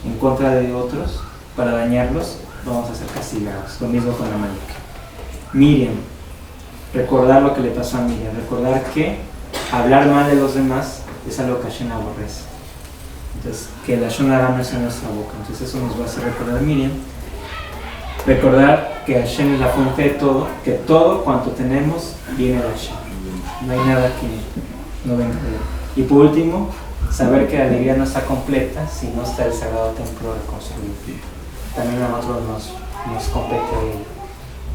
en contra de otros para dañarlos, vamos a ser castigados. Lo mismo con Amalek. Miriam, recordar lo que le pasó a Miriam, recordar que hablar mal de los demás es algo que Hashem aborrece. Entonces, que la Lashon Hara no es en nuestra boca. Entonces eso nos va a hacer recordar a Miriam. Recordar que Hashem es la fuente de todo, que todo cuanto tenemos viene de Hashem. No hay nada que no venga de Él. Y por último, saber que la alegría no está completa si no está el sagrado templo reconstruido. También a nosotros nos compete ello.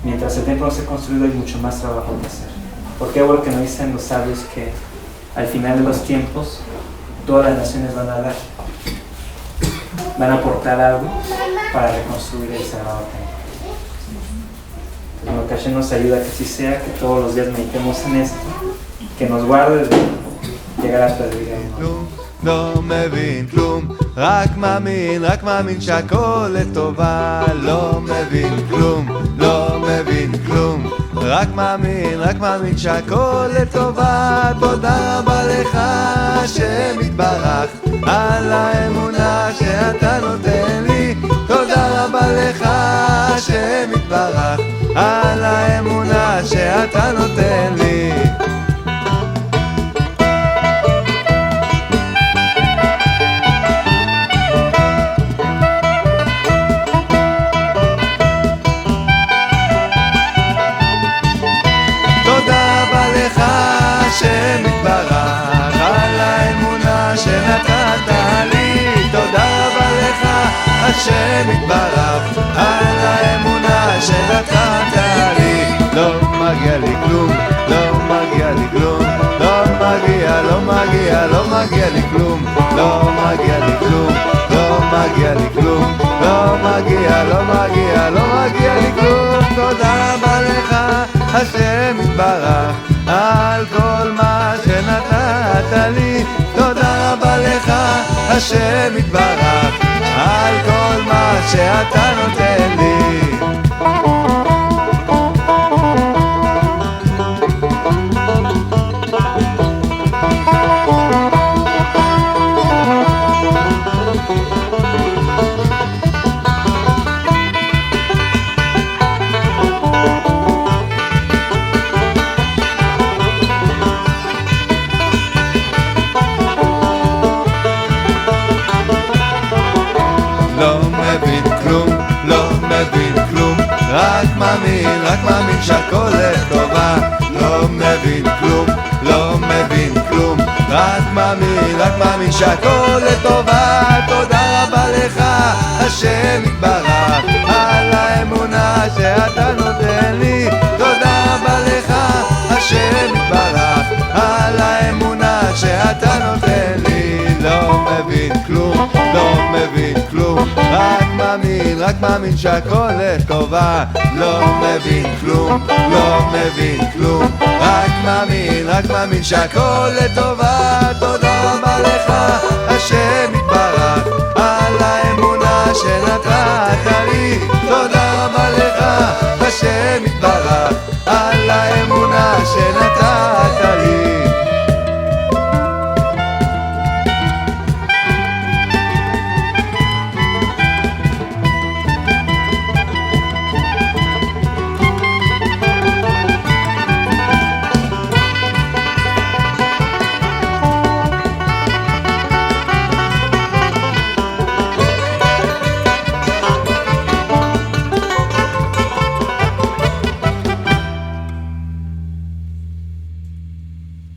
Mientras el templo no se ha construido hay mucho más trabajo que hacer. ¿Por qué? Porque nos dicen los sabios que al final de los tiempos todas las naciones van a aportar algo para reconstruir el sagrado templo. Entonces, que Hashem nos ayuda a que así sea, que todos los días meditemos en esto, que nos guarde de llegar hasta el día de hoy. לא מבין כלום, רק מאמין שהכל לטובה. לא מבין כלום, לא מבין כלום, רק מאמין שהכל לטובה. תודה רבה לך השם יתברך על האמונה שאתה נותן לי. תודה רבה לך השם יתברך על האמונה שאתה נותן לי. השם יתברך על האמונה שנתת לי. תודה רבה לך השם יתברך על האמונה שנתת לי. לא מגיע לי כלום, לא מגיע לי כלום, לא מגיע לי כלום, לא מגיע לי כלום, לא מגיע לי כלום, לא מגיע לי כלום. תודה רבה לך השם יתברך על כל מה שנתת לי. תודה רבה לך השם יתברך על כל מה שאתה נותן לי. רק מאמין שהכל לטובה. לא מבין כלום, לא מבין כלום, רק מאמין שהכל לטובה. תודה רבה לך השם יתברך על האמונה שאתה נותן לי. תודה רבה לך השם יתברך על האמונה שאתה נותן לי. לא מבין כלום, לא מבין כלום, רק מאמין שהכל לטובה. לא מבין כלום, לא מבין כלום, רק מאמין שהכל לטובה. תודה רבה לך השם יתברך